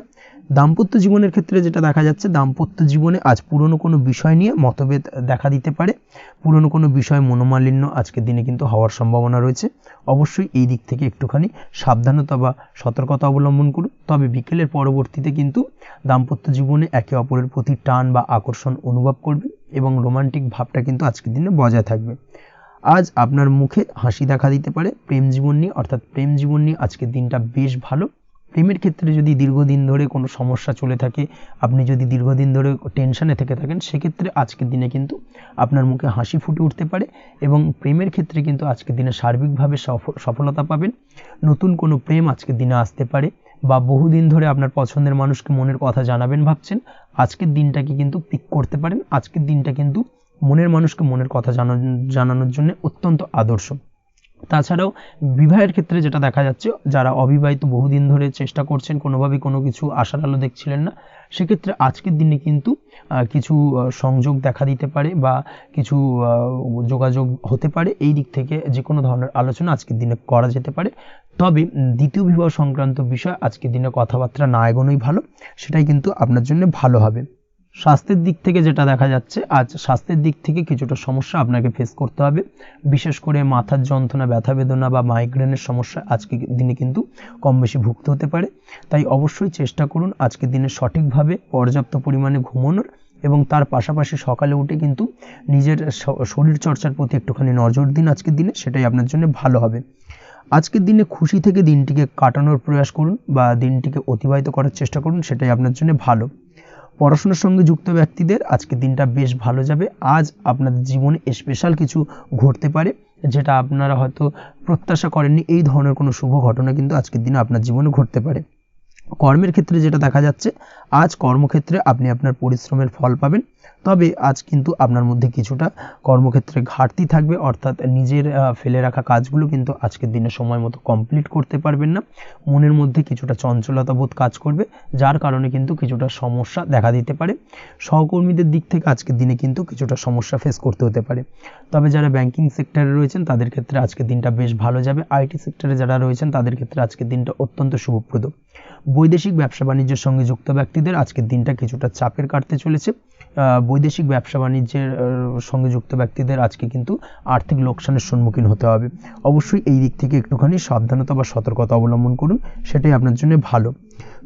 দাম্পত্য জীবনের ক্ষেত্রে যেটা দেখা যাচ্ছে, দাম্পত্য জীবনে আজ পুরনো কোনো বিষয় নিয়ে মতভেদ দেখা দিতে পারে। পুরনো কোনো বিষয় মনোমালিন্য আজকের দিনে কিন্তু হওয়ার সম্ভাবনা রয়েছে। অবশ্যই এই দিক থেকে একটুখানি সাবধানতা বা সতর্কতা অবলম্বন করুন। তবে বিকেলের পরবর্তীতে কিন্তু দাম্পত্য জীবনে একে অপরের প্রতি টান বা আকর্ষণ অনুভব করবে এবং রোমান্টিক ভাবটা কিন্তু আজকের দিনে বজায় থাকবে। আজ আপনার মুখে হাসি দেখা দিতে পারে। প্রেম জীবন নিয়ে অর্থাৎ প্রেম জীবন নিয়ে আজকের দিনটা বেশ ভালো। প্রেমের ক্ষেত্রে যদি দীর্ঘদিন ধরে কোনো সমস্যা চলে থাকে, আপনি যদি দীর্ঘদিন ধরে টেনশনে থেকে থাকেন, সেক্ষেত্রে আজকের দিনে কিন্তু আপনার মুখে হাসি ফুটে উঠতে পারে এবং প্রেমের ক্ষেত্রে কিন্তু আজকের দিনে সার্বিকভাবে সফলতা পাবেন। নতুন কোনো প্রেম আজকের দিনে আসতে পারে, বা বহুদিন ধরে আপনার পছন্দের মানুষকে মনের কথা জানাবেন ভাবছেন, আজকের দিনটাকে কিন্তু পিক করতে পারেন। আজকের দিনটা কিন্তু মনের মানুষকে মনের কথা জানানোর জন্য অত্যন্ত আদর্শ। তাছাড়াও বিবাহের ক্ষেত্রে যেটা দেখা যাচ্ছে, যারা অবিবাহিত বহুদিন ধরে চেষ্টা করছেন, কোনোভাবেই কোনো কিছু আশার আলো দেখছিলেন না, সেক্ষেত্রে আজকের দিনে কিন্তু কিছু সংযোগ দেখা দিতে পারে বা কিছু যোগাযোগ হতে পারে। এই দিক থেকে যে কোনো ধরনের আলোচনা আজকের দিনে করা যেতে পারে। তবে দ্বিতীয় বিবাহ সংক্রান্ত বিষয় আজকের দিনে কথাবার্তা না এগোনোই ভালো, সেটাই কিন্তু আপনার জন্য ভালো হবে। স্বাস্থ্যের দিক থেকে যেটা দেখা যাচ্ছে, আজ স্বাস্থ্যের দিক থেকে কিছুটা সমস্যা আপনাকে ফেস করতে হবে। বিশেষ করে মাথার যন্ত্রণা, ব্যথা বেদনা বা মাইগ্রেনের সমস্যা আজকের দিনে কিন্তু কম বেশি ভুগতে হতে পারে। তাই অবশ্যই চেষ্টা করুন আজকের দিনে সঠিকভাবে পর্যাপ্ত পরিমাণে ঘুমানোর, এবং তার পাশাপাশি সকালে উঠে কিন্তু নিজের শরীর চর্চার প্রতি একটুখানি নজর দিন আজকের দিনে, সেটাই আপনার জন্য ভালো হবে। আজকের দিনে খুশি থেকে দিনটিকে কাটানোর প্রয়াস করুন বা দিনটিকে অতিবাহিত করার চেষ্টা করুন, সেটাই আপনার জন্য ভালো। পড়াশোনার সঙ্গে যুক্ত ব্যক্তিদের আজকের দিনটা বেশ ভালো যাবে। আজ আপনাদের জীবনে স্পেশাল কিছু ঘটতে পারে, যেটা আপনারা হয়তো প্রত্যাশা করেননি। এই ধরনের কোনো শুভ ঘটনা কিন্তু আজকের দিনে আপনার জীবনে ঘটতে পারে। কর্মের ক্ষেত্রে যেটা দেখা যাচ্ছে, আজ কর্মক্ষেত্রে আপনি আপনার পরিশ্রমের ফল পাবেন। তবে আজ কিন্তু আপনার মধ্যে কিছুটা কর্মক্ষেত্রে ঘাটতি থাকবে, অর্থাৎ নিজের ফেলে রাখা কাজগুলো কিন্তু আজকের দিনে সময় মতো কমপ্লিট করতে পারবেন না। মনের মধ্যে কিছুটা চঞ্চলতা বোধ কাজ করবে, যার কারণে কিন্তু কিছুটা সমস্যা দেখা দিতে পারে। সহকর্মীদের দিক থেকে আজকের দিনে কিন্তু কিছুটা সমস্যা ফেস করতে হতে পারে। তবে যারা ব্যাংকিং সেক্টরে রয়েছেন তাদের ক্ষেত্রে আজকের দিনটা বেশ ভালো যাবে। আইটি সেক্টরে যারা রয়েছেন তাদের ক্ষেত্রে আজকের দিনটা অত্যন্ত শুভপ্রদ। বৈদেশিক ব্যবসা বাণিজ্যের সঙ্গে যুক্ত ব্যক্তিদের আজকের দিনটা কিছুটা চাপের কাটতে চলেছে। বৈদেশিক ব্যবসা বাণিজ্যের সঙ্গে যুক্ত ব্যক্তিদের আজকে কিন্তু আর্থিক লোকসানের সম্মুখীন হতে হবে। অবশ্যই এই দিক থেকে একটুখানি সাবধানতা বা সতর্কতা অবলম্বন করুন, সেটাই আপনার জন্য ভালো।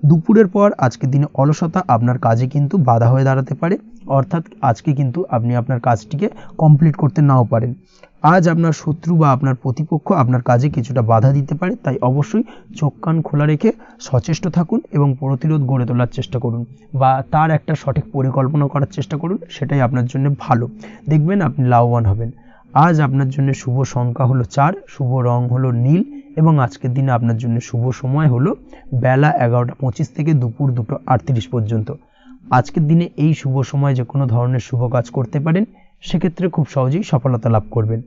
দুপুরের পর আজকের দিনে অলসতা আপনার কাজে কিন্তু বাধা হয়ে দাঁড়াতে পারে, অর্থাৎ আজকে কিন্তু আপনি আপনার কাজটিকে কমপ্লিট করতে নাও পারেন। আজ আপনার শত্রু বা আপনার প্রতিপক্ষ আপনার কাজে কিছুটা বাধা দিতে পারে, তাই অবশ্যই চোখ কান খোলা রেখে সচেষ্ট থাকুন এবং প্রতিরোধ গড়ে তোলার চেষ্টা করুন বা তার একটা সঠিক পরিকল্পনা করার চেষ্টা করুন, সেটাই আপনার জন্য ভালো। দেখবেন আপনি লাভবান হবেন। আজ আপনার জন্য শুভ সংখ্যা হলো 4, শুভ রং হলো নীল, এবং আজকের দিনে আপনার জন্য শুভ সময় হলো বেলা 11:25 থেকে দুপুর 2:38 পর্যন্ত। আজকের দিনে এই শুভ সময় যে কোনো ধরনের শুভ কাজ করতে পারেন, সেক্ষেত্রে খুব সহজেই সফলতা লাভ করবেন।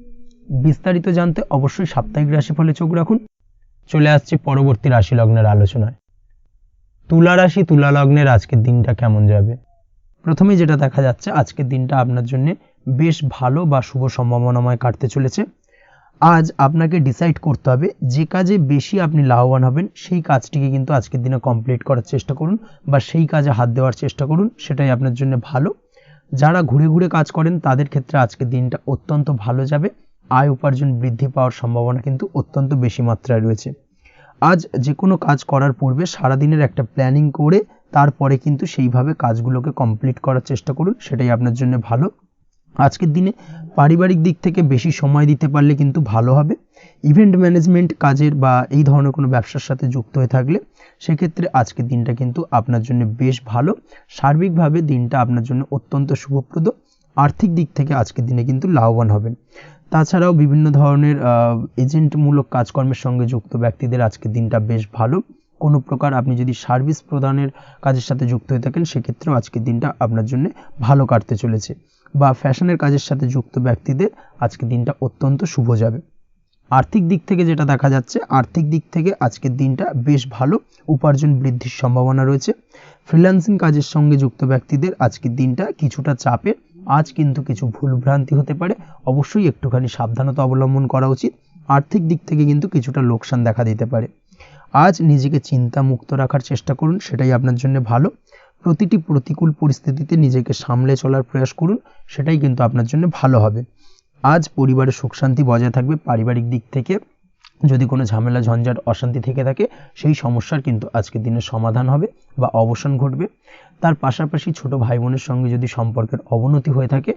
বিস্তারিত জানতে অবশ্যই সাপ্তাহিক রাশিফলে চোখ রাখুন। চলে আসছে পরবর্তী রাশি লগ্নের আলোচনায়। তুলা রাশি, তুলা লগ্নের আজকের দিনটা কেমন যাবে? প্রথমে যেটা দেখা যাচ্ছে, আজকের দিনটা আপনার জন্য বেশ ভালো বা শুভ সম্ভাবনাময় কাটতে চলেছে। আজ আপনাকে ডিসাইড করতে হবে যে কাজে বেশি আপনি লাভবান হবেন, সেই কাজটিকে কিন্তু আজকের দিনে কমপ্লিট করার চেষ্টা করুন বা সেই কাজে হাত দেওয়ার চেষ্টা করুন, সেটাই আপনার জন্য ভালো। যারা ঘুরে ঘুরে কাজ করেন তাদের ক্ষেত্রে আজকের দিনটা অত্যন্ত ভালো যাবে। আয় উপার্জন বৃদ্ধি পাওয়ার সম্ভাবনা কিন্তু অত্যন্ত বেশি মাত্রায় রয়েছে। আজ যে কোনো কাজ করার পূর্বে সারাদিনের একটা প্ল্যানিং করে তারপরে কিন্তু সেইভাবে কাজগুলোকে কমপ্লিট করার চেষ্টা করুন, সেটাই আপনার জন্য ভালো। আজকের দিনে পারিবারিক দিক থেকে বেশি সময় দিতে পারলে কিন্তু ভালো হবে। ইভেন্ট ম্যানেজমেন্ট কাজের বা এই ধরনের কোনো ব্যবসার সাথে যুক্ত হয়ে থাকলে সেক্ষেত্রে আজকের দিনটা কিন্তু আপনার জন্য বেশ ভালো। সার্বিকভাবে দিনটা আপনার জন্য অত্যন্ত শুভপ্রদ। আর্থিক দিক থেকে আজকের দিনে কিন্তু লাভবান হবেন। তাছাড়াও বিভিন্ন ধরনের এজেন্টমূলক কাজকর্মের সঙ্গে যুক্ত ব্যক্তিদের আজকের দিনটা বেশ ভালো। কোনো প্রকার আপনি যদি সার্ভিস প্রদানের কাজের সাথে যুক্ত হয়ে থাকেন, সেক্ষেত্রেও আজকের দিনটা আপনার জন্য ভালো কাটতে চলেছে। বা ফ্যাশনের কাজের সাথে যুক্ত ব্যক্তিদের আজকের দিনটা অত্যন্ত শুভ যাবে। আর্থিক দিক থেকে যেটা দেখা যাচ্ছে, আর্থিক দিক থেকে আজকের দিনটা বেশ ভালো, উপার্জন বৃদ্ধির সম্ভাবনা রয়েছে। ফ্রিল্যান্সিং কাজের সঙ্গে যুক্ত ব্যক্তিদের আজকের দিনটা কিছুটা চাপের। আজ কিন্তু কিছু ভুলভ্রান্তি হতে পারে, অবশ্যই একটুখানি সাবধানতা অবলম্বন করা উচিত। আর্থিক দিক থেকে কিন্তু কিছুটা লোকসান দেখা দিতে পারে। আজ নিজেকে চিন্তা মুক্ত রাখার চেষ্টা করুন, সেটাই আপনার জন্য ভালো। প্রতিটি প্রতিকূল পরিস্থিতিতে নিজেকে সামলে চলার প্রয়াস করুন, সেটাই কিন্তু আপনার জন্য ভালো হবে। আজ পরিবারের সুখ শান্তি বজায় থাকবে। পারিবারিক দিক থেকে যদি কোনো ঝামেলা ঝঞ্ঝাট অশান্তি থেকে থাকে, সেই সমস্যার কিন্তু আজকের দিনে সমাধান হবে বা অবসান ঘটবে। তার পাশাপাশি ছোট ভাই বোনের সঙ্গে যদি সম্পর্কের অবনতি হয়ে থাকে,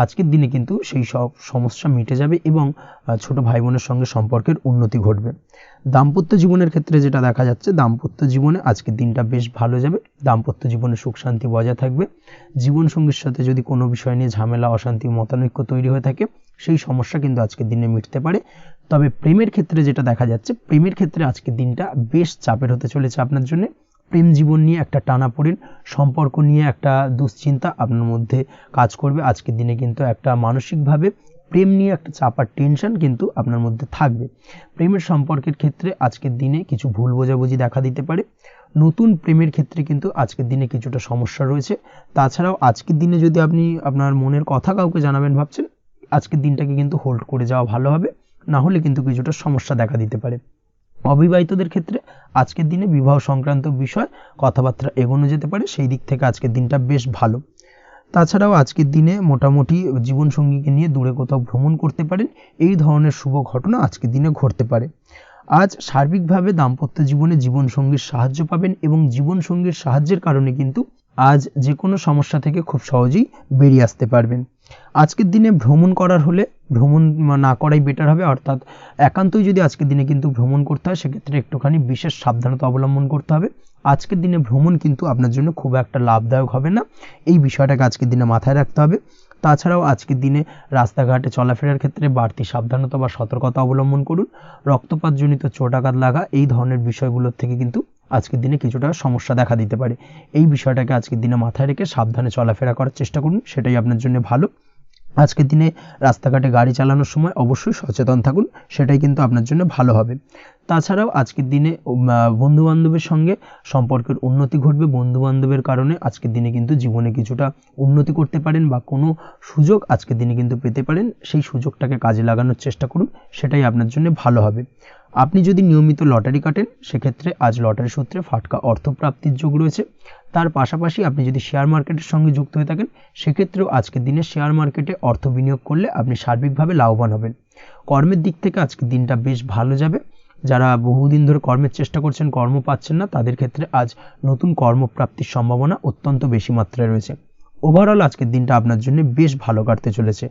আজকের দিনে কিন্তু সেই সব সমস্যা মিটে যাবে এবং ছোট ভাই বোনের সঙ্গে সম্পর্কের উন্নতি ঘটবে। দাম্পত্য জীবনের ক্ষেত্রে যেটা দেখা যাচ্ছে, দাম্পত্য জীবনে আজকের দিনটা বেশ ভালো যাবে। দাম্পত্য জীবনে সুখ শান্তি বজায় থাকবে। জীবনসঙ্গীর সাথে যদি কোনো বিষয় নিয়ে ঝামেলা, অশান্তি, মতানৈক্য তৈরি হয়ে থাকে, সেই সমস্যা কিন্তু আজকের দিনে মিটতে পারে। তবে প্রেমের ক্ষেত্রে যেটা দেখা যাচ্ছে, প্রেমের ক্ষেত্রে আজকের দিনটা বেশ চাপের হতে চলেছে আপনার জন্য। প্রেম জীবন নিয়ে একটা টানাপোড়েন, সম্পর্ক নিয়ে একটা দুশ্চিন্তা আপনার মধ্যে কাজ করবে। আজকের দিনে কিন্তু একটা মানসিকভাবে প্রেম নিয়ে একটা চাপার টেনশন কিন্তু আপনার মধ্যে থাকবে। প্রেমের সম্পর্কের ক্ষেত্রে আজকের দিনে কিছু ভুল বোঝাবুঝি দেখা দিতে পারে। নতুন প্রেমের ক্ষেত্রে কিন্তু আজকের দিনে কিছুটা সমস্যা রয়েছে। তাছাড়াও আজকের দিনে যদি আপনি আপনার মনের কথা কাউকে জানাবেন ভাবছেন, আজকের দিনটাকে কিন্তু হোল্ড করে যাওয়া ভালো হবে, না হলে কিন্তু কিছুটা সমস্যা দেখা দিতে পারে। অবিবাহিতদের ক্ষেত্রে আজকের দিনে বিবাহ সংক্রান্ত বিষয় কথাবার্তা এগোনো যেতে পারে, সেই দিক থেকে আজকের দিনটা বেশ ভালো। তাছাড়াও আজকের দিনে মোটামুটি জীবনসঙ্গীকে নিয়ে দূরে কোথাও ভ্রমণ করতে পারেন, এই ধরনের শুভ ঘটনা আজকের দিনে ঘটতে পারে। আজ সার্বিকভাবে দাম্পত্য জীবনে জীবনসঙ্গীর সাহায্য পাবেন এবং জীবনসঙ্গীর সাহায্যের কারণে কিন্তু আজ যে কোনো সমস্যা থেকে খুব সহজেই বেরিয়ে আসতে পারবেন। আজকের দিনে ভ্রমণ করার হলে ভ্রমণ না করাই বেটার হবে, অর্থাৎ একান্তই যদি আজকের দিনে কিন্তু ভ্রমণ করতে হয়, সেক্ষেত্রে একটুখানি বিশেষ সাবধানতা অবলম্বন করতে হবে। আজকের দিনে ভ্রমণ কিন্তু আপনার জন্য খুব একটা লাভদায়ক হবে না, এই বিষয়টাকে আজকের দিনে মাথায় রাখতে হবে। তাছাড়াও আজকের দিনে রাস্তাঘাটে চলাফেরার ক্ষেত্রে বাড়তি সাবধানতা বা সতর্কতা অবলম্বন করুন। রক্তপাতজনিত চোটাঘাত লাগা, এই ধরনের বিষয়গুলোর থেকে কিন্তু আজকের দিনে কিছুটা সমস্যা দেখা দিতে পারে। এই বিষয়টাকে আজকের দিনে মাথায় রেখে সাবধানে চলাফেরা করার চেষ্টা করুন, সেটাই আপনার জন্য ভালো। আজকের দিনে রাস্তাঘাটে গাড়ি চালানোর সময় অবশ্যই সচেতন থাকুন, সেটাই কিন্তু আপনার জন্য ভালো হবে। তাছাড়াও আজকের দিনে বন্ধুবান্ধবের সঙ্গে সম্পর্কের উন্নতি ঘটবে। বন্ধুবান্ধবের কারণে আজকের দিনে কিন্তু জীবনে কিছুটা উন্নতি করতে পারেন বা কোনো সুযোগ আজকের দিনে কিন্তু পেতে পারেন, সেই সুযোগটাকে কাজে লাগানোর চেষ্টা করুন, সেটাই আপনার জন্য ভালো হবে। আপনি যদি নিয়মিত লটারি কাটেন, সেক্ষেত্রে আজ লটারি সূত্রে ফাটকা অর্থপ্রাপ্তির যোগ রয়েছে। তার পাশাপাশি আপনি যদি শেয়ার মার্কেটের সঙ্গে যুক্ত হয়ে থাকেন, সেক্ষেত্রেও আজকের দিনে শেয়ার মার্কেটে অর্থ বিনিয়োগ করলে আপনি সার্বিকভাবে লাভবান হবেন। কর্মের দিক থেকে আজকের দিনটা বেশ ভালো যাবে। যারা বহুদিন ধরে কর্মের চেষ্টা করছেন, কর্ম পাচ্ছেন না, তাদের ক্ষেত্রে আজ নতুন কর্মপ্রাপ্তির সম্ভাবনা অত্যন্ত বেশি মাত্রায় রয়েছে। ওভারঅল আজকের দিনটা আপনার জন্য বেশ ভালো কাটতে চলেছে।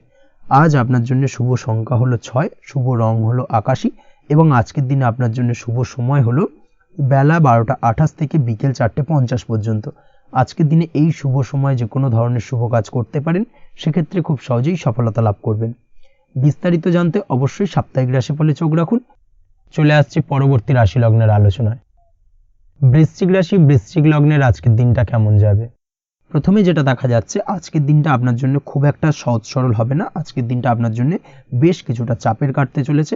আজ আপনার জন্য শুভ সংখ্যা হলো 6, শুভ রং হলো আকাশী এবং আজকের দিনে আপনার জন্য শুভ সময় হলো বেলা 12:28 থেকে বিকেল 4:50 পর্যন্ত। আজকের দিনে এই শুভ সময় যে কোনো ধরনের শুভ কাজ করতে পারেন, সেক্ষেত্রে খুব সহজেই সফলতা লাভ করবেন। বিস্তারিত জানতে অবশ্যই সাপ্তাহিক রাশিফলে চোখ রাখুন। চলে আসছে পরবর্তী রাশি লগ্নের আলোচনায়। বৃশ্চিক রাশি, বৃশ্চিক লগ্নের আজকের দিনটা কেমন যাবে? প্রথমে যেটা দেখা যাচ্ছে, আজকের দিনটা আপনার জন্য খুব একটা সহজ সরল হবে না। আজকের দিনটা আপনার জন্য বেশ কিছুটা চাপের কাটতে চলেছে।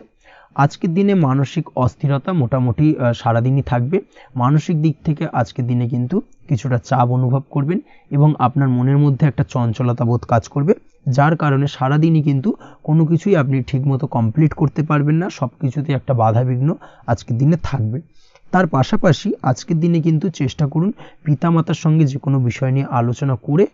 আজকের দিনে মানসিক অস্থিরতা মোটামুটি সারাদিনই থাকবে। মানসিক দিক থেকে আজকের দিনে কিন্তু কিছুটা চাপ অনুভব করবেন এবং আপনার মনের মধ্যে একটা চঞ্চলতা বোধ কাজ করবে, যার কারণে সারাদিনই কিন্তু কোনো কিছুই আপনি ঠিকমতো কমপ্লিট করতে পারবেন না। সব কিছুতে একটা বাধাবিঘ্ন আজকের দিনে থাকবে। তার পাশাপাশি আজকের দিনে কিন্তু চেষ্টা করুন পিতামাতার সঙ্গে যে কোনো বিষয় নিয়ে আলোচনা করে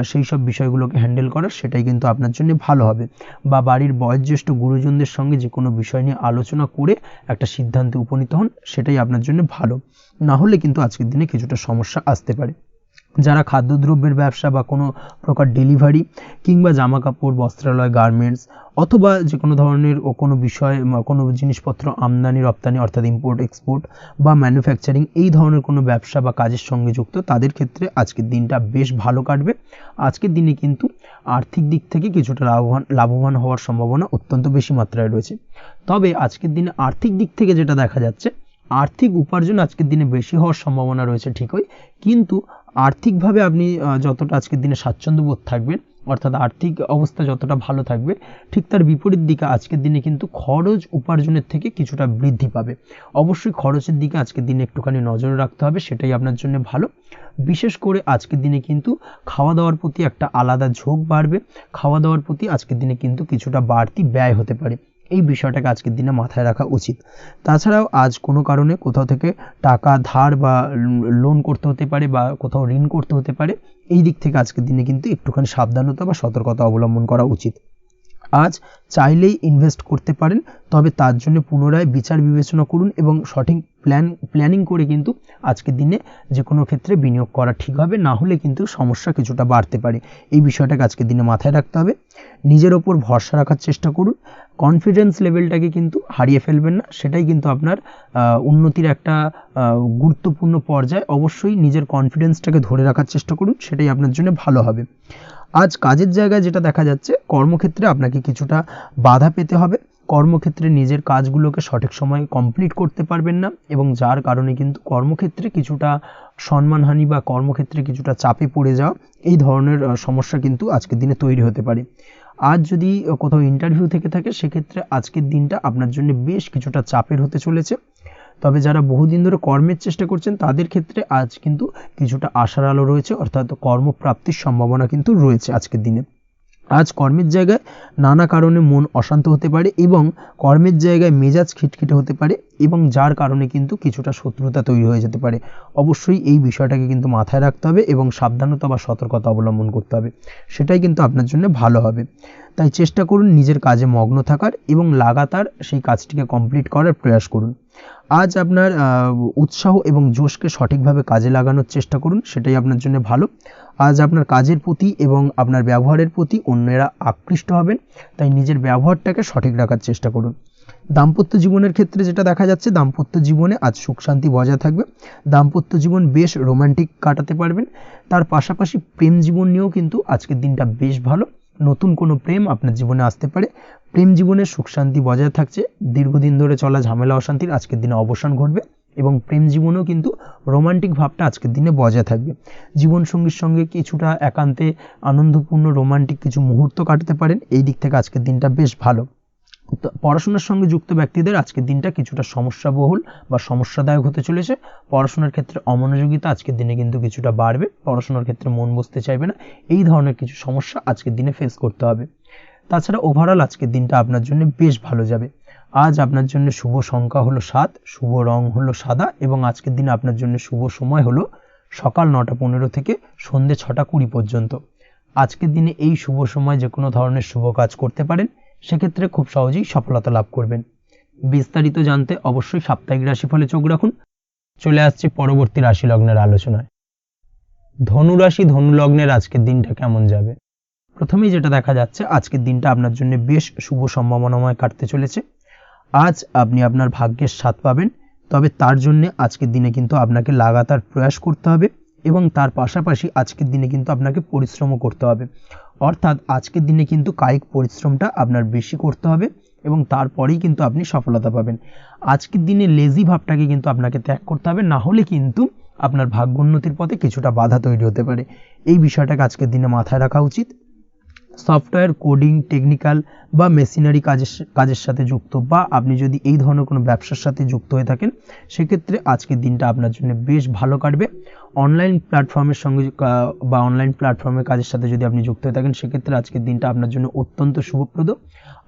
সেই সব বিষয়গুলোকে হ্যান্ডেল করার, সেটাই কিন্তু আপনার জন্য ভালো হবে। বা বাড়ির বয়োজ্যেষ্ঠ গুরুজনদের সঙ্গে যে কোনো বিষয় নিয়ে আলোচনা করে একটা সিদ্ধান্তে উপনীত হন, সেটাই আপনার জন্য ভালো। না হলে কিন্তু আজকের দিনে কিছুটা সমস্যা আসতে পারে। যারা খাদ্যদ্রব্যের ব্যবসা বা কোনো প্রকার ডেলিভারি কিংবা জামা কাপড়, বস্ত্রালয়, গার্মেন্টস অথবা যে কোনো ধরনের কোনো বিষয়, কোনো জিনিসপত্র আমদানি রপ্তানি অর্থাৎ ইম্পোর্ট এক্সপোর্ট বা ম্যানুফ্যাকচারিং, এই ধরনের কোনো ব্যবসা বা কাজের সঙ্গে যুক্ত, তাদের ক্ষেত্রে আজকের দিনটা বেশ ভালো কাটবে। আজকের দিনে কিন্তু আর্থিক দিক থেকে কিছুটা লাভবান হওয়ার সম্ভাবনা অত্যন্ত বেশি মাত্রায় রয়েছে। তবে আজকের দিনে আর্থিক দিক থেকে যেটা দেখা যাচ্ছে, আর্থিক উপার্জন আজকের দিনে বেশি হওয়ার সম্ভাবনা রয়েছে ঠিকই, কিন্তু আর্থিকভাবে আপনি যতটা আজকের দিনে স্বাচ্ছন্দ্য বোধ থাকবেন, অর্থাৎ আর্থিক অবস্থা যতটা ভালো থাকবে, ঠিক তার বিপরীত দিকে আজকের দিনে কিন্তু খরচ উপার্জনের থেকে কিছুটা বৃদ্ধি পাবে। অবশ্যই খরচের দিকে আজকের দিনে একটুখানি নজর রাখতে হবে, সেটাই আপনার জন্য ভালো। বিশেষ করে আজকের দিনে কিন্তু খাওয়া দাওয়ার প্রতি একটা আলাদা ঝোঁক বাড়বে। খাওয়া দাওয়ার প্রতি আজকের দিনে কিন্তু কিছুটা বাড়তি ব্যয় হতে পারে, এই বিষয়টাকে আজকের দিনে মাথায় রাখা উচিত। তাছাড়াও আজ কোনো কারণে কোথাও থেকে টাকা ধার বা লোন করতে হতে পারে বা কোথাও ঋণ করতে হতে পারে, এই দিক থেকে আজকের দিনে কিন্তু একটুখানি সাবধানতা বা সতর্কতা অবলম্বন করা উচিত। আজ চাইলেই ইনভেস্ট করতে পারেন, তবে তার জন্য পুনরায় বিচার বিবেচনা করুন এবং সঠিক প্ল্যানিং করে কিন্তু আজকের দিনে যে কোনো ক্ষেত্রে বিনিয়োগ করা ঠিক হবে, না হলে কিন্তু সমস্যা কিছুটা বাড়তে পারে। এই বিষয়টাকে আজকের দিনে মাথায় রাখতে হবে। নিজের ওপর ভরসা রাখার চেষ্টা করুন। কনফিডেন্স লেভেলটাকে কিন্তু হারিয়ে ফেলবেন না, সেটাই কিন্তু আপনার উন্নতির একটা গুরুত্বপূর্ণ পর্যায়। অবশ্যই নিজের কনফিডেন্সটাকে ধরে রাখার চেষ্টা করুন, সেটাই আপনার জন্য ভালো হবে। আজ কাজের জায়গায় যেটা দেখা যাচ্ছে, কর্মক্ষেত্রে আপনাকে কিছুটা বাধা পেতে হবে। কর্মক্ষেত্রে নিজের কাজগুলোকে সঠিক সময়ে কমপ্লিট করতে পারবেন না, এবং যার কারণে কিন্তু কর্মক্ষেত্রে কিছুটা সম্মানহানি বা কর্মক্ষেত্রে কিছুটা চাপে পড়ে যাওয়া, এই ধরনের সমস্যা কিন্তু আজকের দিনে তৈরি হতে পারে। আজ যদি কোথাও ইন্টারভিউ থেকে থাকে, সেক্ষেত্রে আজকের দিনটা আপনার জন্য বেশ কিছুটা চাপের হতে চলেছে। তবে যারা বহুদিন ধরে কর্মের চেষ্টা করছেন, তাদের ক্ষেত্রে আজ কিন্তু কিছুটা আশার আলো রয়েছে, অর্থাৎ কর্মপ্রাপ্তির সম্ভাবনা কিন্তু রয়েছে আজকের দিনে। আজ কর্মের জায়গায় নানা কারণে মন অশান্ত হতে পারে, এবং কর্মের জায়গায় মেজাজ খিটখিটে হতে পারে, এবং যার কারণে কিন্তু কিছুটা শত্রুতা তৈরি হয়ে যেতে পারে। অবশ্যই এই বিষয়টাকে কিন্তু মাথায় রাখতে হবে এবং সাবধানতা বা সতর্কতা অবলম্বন করতে হবে, সেটাই কিন্তু আপনার জন্য ভালো হবে। তাই চেষ্টা করুন নিজের কাজে মগ্ন থাকার এবং লাগাতার সেই কাজটিকে কমপ্লিট করার প্রয়াস করুন। আজ আপনার উৎসাহ এবং জোশকে সঠিকভাবে কাজে লাগানোর চেষ্টা করুন, সেটাই আপনার জন্য ভালো। আজ আপনার কাজের প্রতি এবং আপনার ব্যবহারের প্রতি অন্যেরা আকৃষ্ট হবেন, তাই নিজের ব্যবহারটাকে সঠিক রাখার চেষ্টা করুন। দাম্পত্য জীবনের ক্ষেত্রে যেটা দেখা যাচ্ছে, দাম্পত্য জীবনে আজ সুখ শান্তি বজায় থাকবে। দাম্পত্য জীবন বেশ রোমান্টিক কাটাতে পারবেন। তার পাশাপাশি প্রেম জীবন নিয়েও কিন্তু আজকের দিনটা বেশ ভালো। নতুন কোনো প্রেম আপনার জীবনে আসতে পারে। প্রেম জীবনে সুখ শান্তি বজায় থাকছে। দীর্ঘদিন ধরে চলা ঝামেলা অশান্তির আজকের দিনে অবসান ঘটবে, এবং প্রেম জীবনেও কিন্তু রোমান্টিক ভাবটা আজকের দিনে বজায় থাকবে। জীবনসঙ্গীর সঙ্গে কিছুটা একান্তে আনন্দপূর্ণ রোমান্টিক কিছু মুহূর্ত কাটাতে পারেন। এই দিক থেকে আজকের দিনটা বেশ ভালো। পড়াশোনার সঙ্গে যুক্ত ব্যক্তিদের আজকের দিনটা কিছুটা সমস্যাবহুল বা সমস্যাদায়ক হতে চলেছে। পড়াশোনার ক্ষেত্রে অমনোযোগিতা আজকের দিনে কিন্তু কিছুটা বাড়বে। পড়াশোনার ক্ষেত্রে মন বসতে চাইবে না, এই ধরনের কিছু সমস্যা আজকের দিনে ফেস করতে হবে। তাছাড়া ওভারঅল আজকের দিনটা আপনার জন্য বেশ ভালো যাবে। আজ আপনার জন্য শুভ সংখ্যা হলো 7, শুভ রং হলো সাদা, এবং আজকের দিনে আপনার জন্য শুভ সময় হলো সকাল 9টা 15 থেকে সন্ধ্যে 6টা 20 পর্যন্ত। আজকের দিনে এই শুভ সময় যে কোনো ধরনের শুভ কাজ করতে পারেন, সেক্ষেত্রে খুব সহজেই সফলতা লাভ করবেন। বিস্তারিত জানতে অবশ্যই সাপ্তাহিক রাশিফলে চোখ রাখুন। চলে আসছে পরবর্তী রাশি লগ্নের আলোচনায়। ধনু রাশি ধনু লগ্নের আজকের দিনটা কেমন যাবে? প্রথমেই যেটা দেখা যাচ্ছে, আজকের দিনটা আপনার জন্য বেশ শুভ সম্ভাবনাময় কাটতে চলেছে। আজ আপনি আপনার ভাগ্যের স্বাদ পাবেন, তবে তার জন্য আজকের দিনে কিন্তু আপনাকে লাগাতার প্রয়াস করতে হবে, এবং তার পাশাপাশি আজকের দিনে কিন্তু আপনাকে পরিশ্রমও করতে হবে। অর্থাৎ আজকের দিনে কিন্তু কায়িক পরিশ্রমটা আপনার বেশি করতে হবে, এবং তারপরেই কিন্তু আপনি সফলতা পাবেন। আজকের দিনে লেজি ভাবটাকে কিন্তু আপনাকে ত্যাগ করতে হবে, না হলে কিন্তু আপনার ভাগ্যোন্নতির পথে কিছুটা বাধা তৈরি হতে পারে। এই বিষয়টাকে আজকের দিনে মাথায় রাখা উচিত। সফটওয়্যার কোডিং, টেকনিক্যাল বা মেশিনারি কাজের সাথে যুক্ত, বা আপনি যদি এই ধরনের কোনো ব্যবসার সাথে যুক্ত হয়ে থাকেন, সেক্ষেত্রে আজকের দিনটা আপনার জন্য বেশ ভালো কাটবে। অনলাইন প্ল্যাটফর্মের সঙ্গে বা অনলাইন প্ল্যাটফর্মের কাজের সাথে যদি আপনি যুক্ত হয়ে থাকেন, সেক্ষেত্রে আজকের দিনটা আপনার জন্য অত্যন্ত শুভপ্রদ।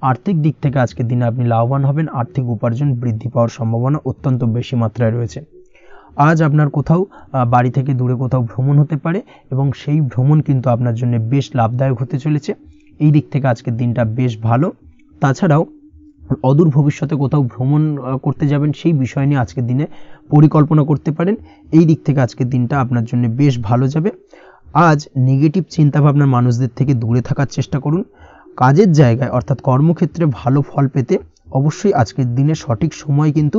আর্থিক দিক থেকে আজকের দিনে আপনি লাভবান হবেন। আর্থিক উপার্জন বৃদ্ধি পাওয়ার সম্ভাবনা অত্যন্ত বেশি মাত্রায় রয়েছে। আজ আপনার কোথাও বাড়ি থেকে দূরে কোথাও ভ্রমণ হতে পারে, এবং সেই ভ্রমণ কিন্তু আপনার জন্য বেশ লাভদায়ক হতে চলেছে। এই দিক থেকে আজকের দিনটা বেশ ভালো। তাছাড়াও অদূর ভবিষ্যতে কোথাও ভ্রমণ করতে যাবেন, সেই বিষয় নিয়ে আজকের দিনে পরিকল্পনা করতে পারেন। এই দিক থেকে আজকের দিনটা আপনার জন্য বেশ ভালো যাবে। আজ নেগেটিভ চিন্তাভাবনার মানুষদের থেকে দূরে থাকার চেষ্টা করুন। কাজের জায়গায় অর্থাৎ কর্মক্ষেত্রে ভালো ফল পেতে অবশ্যই আজকের দিনে সঠিক সময় কিন্তু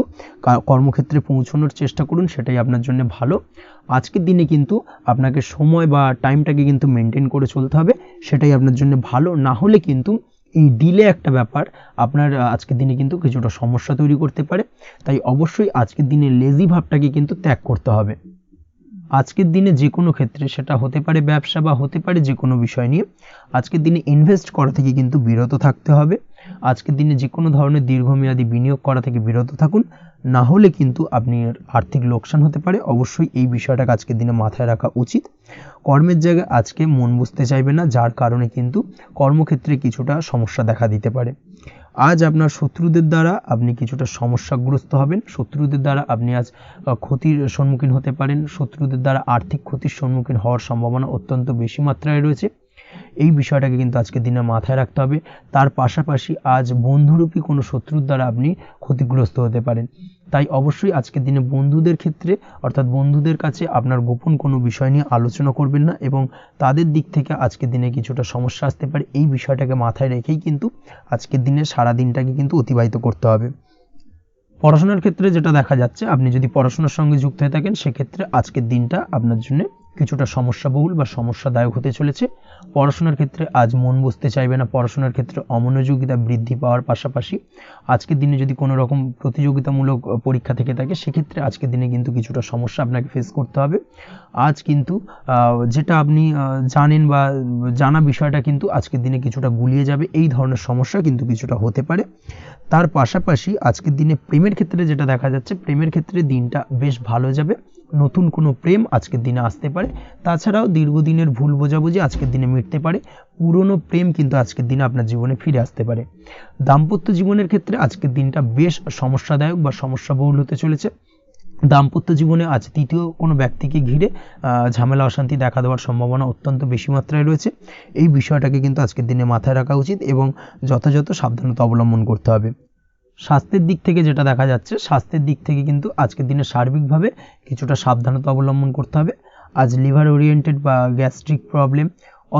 কর্মক্ষেত্রে পৌঁছানোর চেষ্টা করুন, সেটাই আপনার জন্য ভালো। আজকের দিনে কিন্তু আপনাকে সময় বা টাইমটাকে কিন্তু মেনটেন করে চলতে হবে, সেটাই আপনার জন্য ভালো। না হলে কিন্তু এই ডিলে একটা ব্যাপার আপনার আজকের দিনে কিন্তু কিছুটা সমস্যা তৈরি করতে পারে। তাই অবশ্যই আজকের দিনে লেজি ভাবটাকে কিন্তু ত্যাগ করতে হবে। আজকের দিনে যে কোনো ক্ষেত্রে, সেটা হতে পারে ব্যবসা বা হতে পারে যে কোনো বিষয় নিয়ে, আজকের দিনে ইনভেস্ট করা থেকে কিন্তু বিরত থাকতে হবে। আজকের দিনে যে কোনো ধরনের দীর্ঘমেয়াদী বিনিয়োগ করা থেকে বিরত থাকুন, না হলে কিন্তু আপনি আর্থিক লোকসান হতে পারে। অবশ্যই এই বিষয়টাকে আজকের দিনে মাথায় রাখা উচিত। কর্মের জায়গায় আজকে মন বসতে চাইবে না, যার কারণে কিন্তু কর্মক্ষেত্রে কিছুটা সমস্যা দেখা দিতে পারে। আজ আপনার শত্রুদের দ্বারা আপনি কিছুটা সমস্যাগ্রস্ত হবেন। শত্রুদের দ্বারা আপনি আজ ক্ষতির সম্মুখীন হতে পারেন। শত্রুদের দ্বারা আর্থিক ক্ষতির সম্মুখীন হওয়ার সম্ভাবনা অত্যন্ত বেশি মাত্রায় রয়েছে। এই বিষয়টাকে কিন্তু আজকের দিনে মাথায় রাখতে হবে। তার পাশাপাশি আজ বন্ধুরূপী কোনো শত্রুর দ্বারা আপনি ক্ষতিগ্রস্ত হতে পারেন। তাই অবশ্যই আজকের দিনে বন্ধুদের ক্ষেত্রে অর্থাৎ বন্ধুদের কাছে আপনার গোপন কোনো বিষয় নিয়ে আলোচনা করবেন না এবং তাদের দিক থেকে আজকের দিনে কিছুটা সমস্যা আসতে পারে। এই বিষয়টাকে মাথায় রেখেই কিন্তু আজকের দিনে সারা দিনটাকে কিন্তু অতিবাহিত করতে হবে। পড়াশোনার ক্ষেত্রে যেটা দেখা যাচ্ছে, আপনি যদি পড়াশোনার সঙ্গে যুক্ত হয়ে থাকেন সেক্ষেত্রে আজকের দিনটা আপনার জন্য কিছুটা সমস্যাবহুল বা সমস্যাদায়ক হতে চলেছে। পড়াশোনার ক্ষেত্রে আজ মন বসতে চাইবে না, পড়াশোনার ক্ষেত্রে অমনোযোগিতা বৃদ্ধি পাওয়ার পাশাপাশি আজকের দিনে যদি কোনো রকম প্রতিযোগিতামূলক পরীক্ষা থেকে থাকে সেক্ষেত্রে আজকের দিনে কিন্তু কিছুটা সমস্যা আপনাকে ফেস করতে হবে। আজ কিন্তু যেটা আপনি জানেন বা জানা বিষয়টা কিন্তু আজকের দিনে কিছুটা গুলিয়ে যাবে, এই ধরনের সমস্যা কিন্তু কিছুটা হতে পারে। তার পাশাপাশি আজকের দিনে প্রেমের ক্ষেত্রে যেটা দেখা যাচ্ছে, প্রেমের ক্ষেত্রে দিনটা বেশ ভালো যাবে, নতুন কোনো প্রেম আজকের দিনে আসতে পারে। তাছাড়াও দীর্ঘদিনের ভুল বোঝাবুঝি আজকের দিনে মিটতে পারে, পুরনো প্রেম কিন্তু আজকের দিনে আপনার জীবনে ফিরে আসতে পারে। দাম্পত্য জীবনের ক্ষেত্রে আজকের দিনটা বেশ সমস্যাদায়ক বা সমস্যাবহুল হতে চলেছে। দাম্পত্য জীবনে আজ তৃতীয় কোনো ব্যক্তিকে ঘিরে ঝামেলা অশান্তি দেখা দেওয়ার সম্ভাবনা অত্যন্ত বেশি মাত্রায় রয়েছে। এই বিষয়টাকে কিন্তু আজকের দিনে মাথায় রাখা উচিত এবং যথাযথ সাবধানতা অবলম্বন করতে হবে। স্বাস্থ্যের দিক থেকে যেটা দেখা যাচ্ছে, স্বাস্থ্যের দিক থেকে কিন্তু আজকের দিনে সার্বিকভাবে কিছুটা সাবধানতা অবলম্বন করতে হবে। আজ লিভার ওরিয়েন্টেড বা গ্যাস্ট্রিক প্রবলেম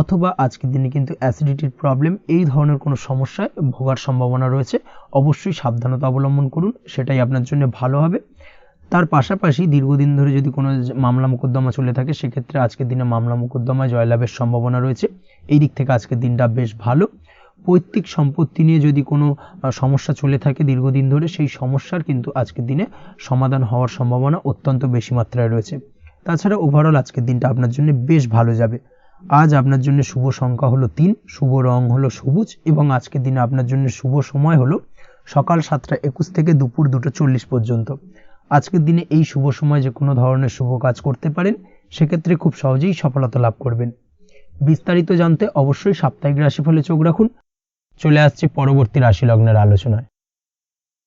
অথবা আজকের দিনে কিন্তু অ্যাসিডিটির প্রবলেম, এই ধরনের কোনো সমস্যায় ভোগার সম্ভাবনা রয়েছে। অবশ্যই সাবধানতা অবলম্বন করুন, সেটাই আপনার জন্য ভালো হবে। তার পাশাপাশি দীর্ঘদিন ধরে যদি কোনো মামলা মোকদ্দমা চলে থাকে সেক্ষেত্রে আজকের দিনে মামলা মোকদ্দমায় জয়লাভের সম্ভাবনা রয়েছে। এই দিক থেকে আজকের দিনটা বেশ ভালো। পৈতৃক সম্পত্তি নিয়ে যদি কোনো সমস্যা চলে থাকে দীর্ঘদিন ধরে, সেই সমস্যার কিন্তু আজকের দিনে সমাধান হওয়ার সম্ভাবনা অত্যন্ত বেশি মাত্রায় রয়েছে। তাছাড়া ওভারঅল আজকের দিনটা আপনার জন্য বেশ ভালো যাবে। আজ আপনার জন্য শুভ সংখ্যা হলো 3, শুভ রং হলো সবুজ এবং আজকের দিনে আপনার জন্য শুভ সময় হলো সকাল 7:21 থেকে দুপুর 2:40 পর্যন্ত। আজকের দিনে এই শুভ সময় যে কোনো ধরনের শুভ কাজ করতে পারেন, সেক্ষেত্রে খুব সহজেই সফলতা লাভ করবেন। বিস্তারিত জানতে অবশ্যই সাপ্তাহিক রাশিফলে চোখ রাখুন। চলে আসছে পরবর্তী রাশি লগ্নের আলোচনায়।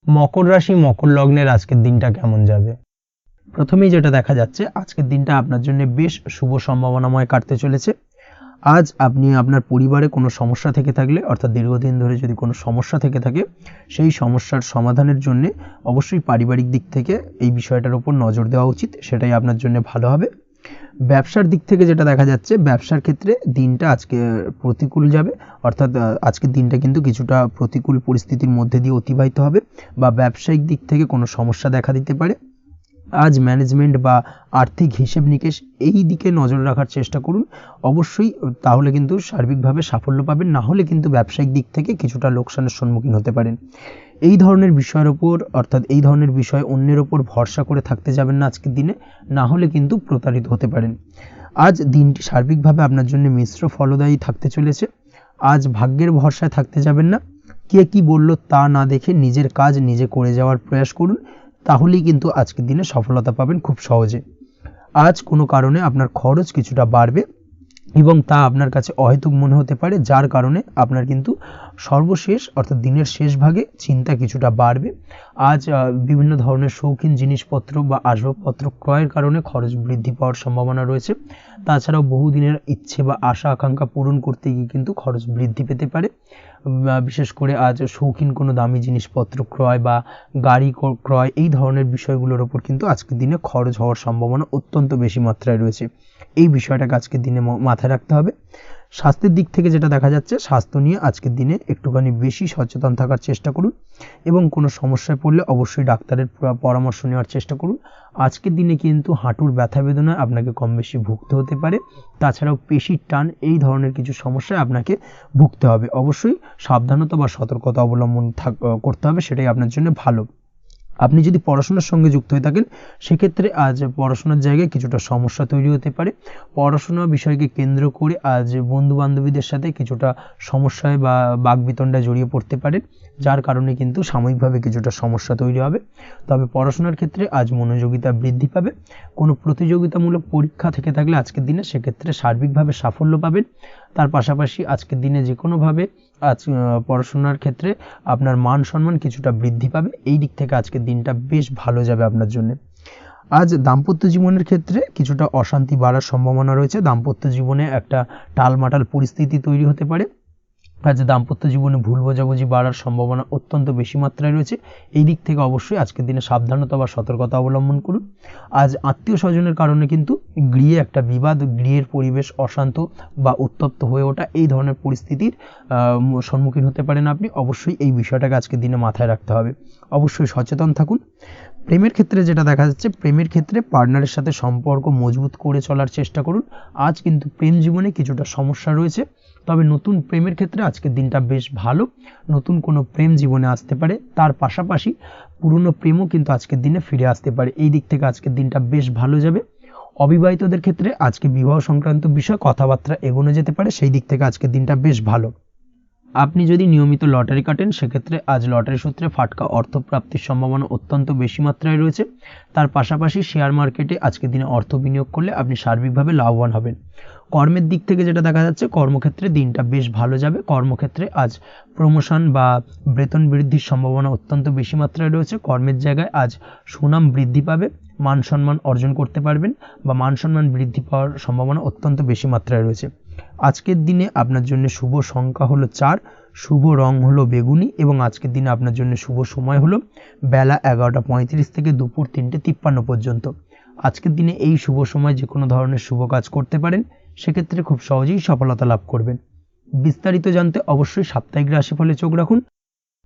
মকর রাশি মকর লগ্নের আজকের দিনটা কেমন যাবে? প্রথমেই যেটা দেখা যাচ্ছে, আজকের দিনটা আপনার জন্য বেশ শুভ সম্ভাবনাময় কাটতে চলেছে। আজ আপনি আপনার পরিবারে কোনো সমস্যা থেকে থাকলে অর্থাৎ দীর্ঘদিন ধরে যদি কোনো সমস্যা থেকে থাকে, সেই সমস্যার সমাধানের জন্য অবশ্যই পারিবারিক দিক থেকে এই বিষয়টার উপর নজর দেওয়া উচিত, সেটাই আপনার জন্য ভালো হবে। ব্যবসার দিক থেকে যেটা দেখা যাচ্ছে, ব্যবসার ক্ষেত্রে দিনটা আজকে প্রতিকূল যাবে, অর্থাৎ আজকের দিনটা কিন্তু কিছুটা প্রতিকূল পরিস্থিতির মধ্যে দিয়ে অতিবাহিত হবে বা ব্যবসায়িক দিক থেকে কোনো সমস্যা দেখা দিতে পারে। আজ ম্যানেজমেন্ট বা আর্থিক হিসেব নিকেশ এই দিকে নজর রাখার চেষ্টা করুন অবশ্যই, তাহলে কিন্তু সার্বিকভাবে সাফল্য পাবেন, না হলে কিন্তু ব্যবসায়িক দিক থেকে কিছুটা লোকসানের সম্মুখীন হতে পারেন। এই ধরনের বিষয়ের ওপর অর্থাৎ এই ধরনের বিষয় অন্যের ওপর ভরসা করে থাকতে যাবেন না আজকের দিনে, না হলে কিন্তু প্রতারিত হতে পারেন। আজ দিনটি সার্বিকভাবে আপনার জন্য মিশ্র ফলদায়ী থাকতে চলেছে। আজ ভাগ্যের ভরসায় থাকতে যাবেন না, কে কি বলল তা না দেখে নিজের কাজ নিজে করে যাওয়ার প্রয়াস করুন, তাহলেই কিন্তু আজকের দিনে সফলতা পাবেন খুব সহজে। আজ কোনো কারণে আপনার খরচ কিছুটা বাড়বে এবং তা আপনার কাছে অহেতুক মনে হতে পারে, যার কারণে আপনার কিন্তু সর্বশেষ অর্থাৎ দিনের শেষ ভাগে চিন্তা কিছুটা বাড়বে। আজ বিভিন্ন ধরনের শৌখিন জিনিসপত্র বা আসবাবপত্র ক্রয়ের কারণে খরচ বৃদ্ধি পাওয়ার সম্ভাবনা রয়েছে। তাছাড়াও বহুদিনের ইচ্ছে বা আশা আকাঙ্ক্ষা পূরণ করতে গিয়ে কিন্তু খরচ বৃদ্ধি পেতে পারে। বিশেষ করে আজ শৌখিন কোনো দামি জিনিসপত্র ক্রয় বা গাড়ি ক্রয় এই ধরনের বিষয়গুলোর ওপর কিন্তু আজকের দিনে খরচ হওয়ার সম্ভাবনা অত্যন্ত বেশি মাত্রায় রয়েছে। এই বিষয়টাকে আজকের দিনে মাথায় রাখতে হবে। স্বাস্থ্যের দিক থেকে যেটা দেখা যাচ্ছে, স্বাস্থ্য নিয়ে আজকের দিনে একটুখানি বেশি সচেতন থাকার চেষ্টা করুন এবং কোনো সমস্যায় পড়লে অবশ্যই ডাক্তারের পরামর্শ নেওয়ার চেষ্টা করুন। আজকের দিনে কিন্তু হাঁটুর ব্যথা বেদনায় আপনাকে কম বেশি ভুগতে হতে পারে, তাছাড়াও পেশির টান এই ধরনের কিছু সমস্যায় আপনাকে ভুগতে হবে। অবশ্যই সাবধানতা বা সতর্কতা অবলম্বন করতে হবে, সেটাই আপনার জন্য ভালো। আপনি যদি পড়াশোনার সঙ্গে যুক্ত হয়ে থাকেন সেক্ষেত্রে আজ পড়াশোনার জায়গায় কিছুটা সমস্যা তৈরি হতে পারে। পড়াশোনা বিষয়কে কেন্দ্র করে আজ বন্ধু বান্ধবীদের সাথে কিছুটা সমস্যায় বা বাকবিতণ্ডায় জড়িয়ে পড়তে পারেন, যার কারণে কিন্তু সাময়িকভাবে কিছুটা সমস্যা তৈরি হবে। তবে পড়াশোনার ক্ষেত্রে আজ মনোযোগিতা বৃদ্ধি পাবে। কোনো প্রতিযোগিতামূলক পরীক্ষা থেকে থাকলে আজকের দিনে সেক্ষেত্রে সার্বিকভাবে সাফল্য পাবেন। তার পাশাপাশি আজকের দিনে যে কোনোভাবে আজ পড়াশোনার ক্ষেত্রে আপনার মান সম্মান কিছুটা বৃদ্ধি পাবে। এই দিক থেকে আজকের দিনটা বেশ ভালো যাবে আপনার জন্য। আজ দাম্পত্য জীবনের ক্ষেত্রে কিছুটা অশান্তি বাড়ার সম্ভাবনা রয়েছে। দাম্পত্য জীবনে একটা টালমাটাল পরিস্থিতি তৈরি হতে পারে। আজ দাম্পত্য জীবনে ভুল বোঝাবুঝি বাড়ার সম্ভাবনা অত্যন্ত বেশি মাত্রায় রয়েছে। এই দিক থেকে অবশ্যই আজকের দিনে সাবধানতা বা সতর্কতা অবলম্বন করুন। আজ আত্মীয় স্বজনের কারণে কিন্তু গৃহে একটা বিবাদ, গৃহের পরিবেশ অশান্ত বা উত্তপ্ত হয়ে ওঠা, এই ধরনের পরিস্থিতির সম্মুখীন হতে পারেন আপনি। অবশ্যই এই বিষয়টাকে আজকের দিনে মাথায় রাখতে হবে। অবশ্যই সচেতন থাকুন। প্রেমের ক্ষেত্রে যেটা দেখা যাচ্ছে, প্রেমের ক্ষেত্রে পার্টনারের সাথে সম্পর্ক মজবুত করে চলার চেষ্টা করুন। আজ কিন্তু প্রেম জীবনে কিছুটা সমস্যা রয়েছে, তবে নতুন প্রেমের ক্ষেত্রে আজকের দিনটা বেশ ভালো। নতুন কোনো প্রেম জীবনে আসতে পারে, তার পাশাপাশি পুরনো প্রেমও কিন্তু আজকের দিনে ফিরে আসতে পারে। এই দিক থেকে আজকের দিনটা বেশ ভালো যাবে। অবিবাহিতদের ক্ষেত্রে আজকে বিবাহ সংক্রান্ত বিষয় কথাবার্তা এগোনো যেতে পারে, সেই দিক থেকে আজকের দিনটা বেশ ভালো। আপনি যদি নিয়মিত লটারি কাটেন, সেক্ষেত্রে আজ লটারি সূত্রে ফাটকা অর্থপ্রাপ্তির সম্ভাবনা অত্যন্ত বেশি মাত্রায় রয়েছে। তার পাশাপাশি শেয়ার মার্কেটে আজকের দিনে অর্থ বিনিয়োগ করলে আপনি সার্বিকভাবে লাভবান হবেন। কর্মের দিক থেকে যেটা দেখা যাচ্ছে, কর্মক্ষেত্রে দিনটা বেশ ভালো যাবে। কর্মক্ষেত্রে আজ প্রমোশন বা বেতন বৃদ্ধির সম্ভাবনা অত্যন্ত বেশি মাত্রায় রয়েছে। কর্মের জায়গায় আজ সুনাম বৃদ্ধি পাবে, মান সম্মান অর্জন করতে পারবেন বা মান সম্মান বৃদ্ধি পাওয়ার সম্ভাবনা অত্যন্ত বেশি মাত্রায় রয়েছে। আজকের দিনে আপনার জন্য শুভ সংখ্যা হলো 4, শুভ রং হলো বেগুনি এবং আজকের দিনে আপনার জন্য শুভ সময় হলো বেলা 11:35 থেকে দুপুর 3:53 পর্যন্ত। আজকের দিনে এই শুভ সময় যে কোনো ধরনের শুভ কাজ করতে পারেন, সেক্ষেত্রে খুব সহজেই সফলতা লাভ করবেন। বিস্তারিত জানতে অবশ্যই সাপ্তাহিক রাশিফলে চোখ রাখুন।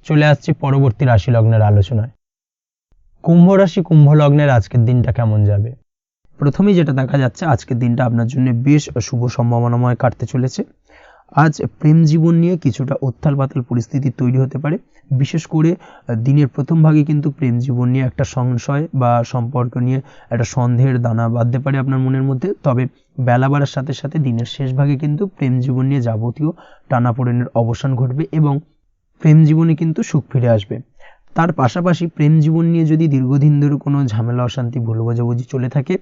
চলে আসছে পরবর্তী রাশি লগ্নের আলোচনায়। কুম্ভ রাশি, কুম্ভ লগ্নের আজকের দিনটা কেমন যাবে? প্রথমেই যেটা দেখা যাচ্ছে, আজকের দিনটা আপনার জন্য বেশ শুভ সম্ভাবনাময় কাটতে চলেছে। আজ প্রেম জীবন নিয়ে কিছুটা উত্থাল পাতাল পরিস্থিতি তৈরি হতে পারে। বিশেষ করে দিনের প্রথম ভাগে কিন্তু প্রেম জীবন নিয়ে একটা সংশয় বা সম্পর্ক নিয়ে একটা সন্দেহের দানা বাঁধতে পারে আপনার মনের মধ্যে। তবে বেলা বাড়ার সাথে সাথে দিনের শেষ ভাগে কিন্তু প্রেম জীবন নিয়ে যাবতীয় টানাপোড়েনের অবসান ঘটবে এবং প্রেম জীবনে কিন্তু সুখ ফিরে আসবে। তার পাশাপাশি প্রেম জীবন নিয়ে যদি দীর্ঘদিন ধরে কোনো ঝামেলা অশান্তি ভুল বোঝাবুঝি চলে থাকে,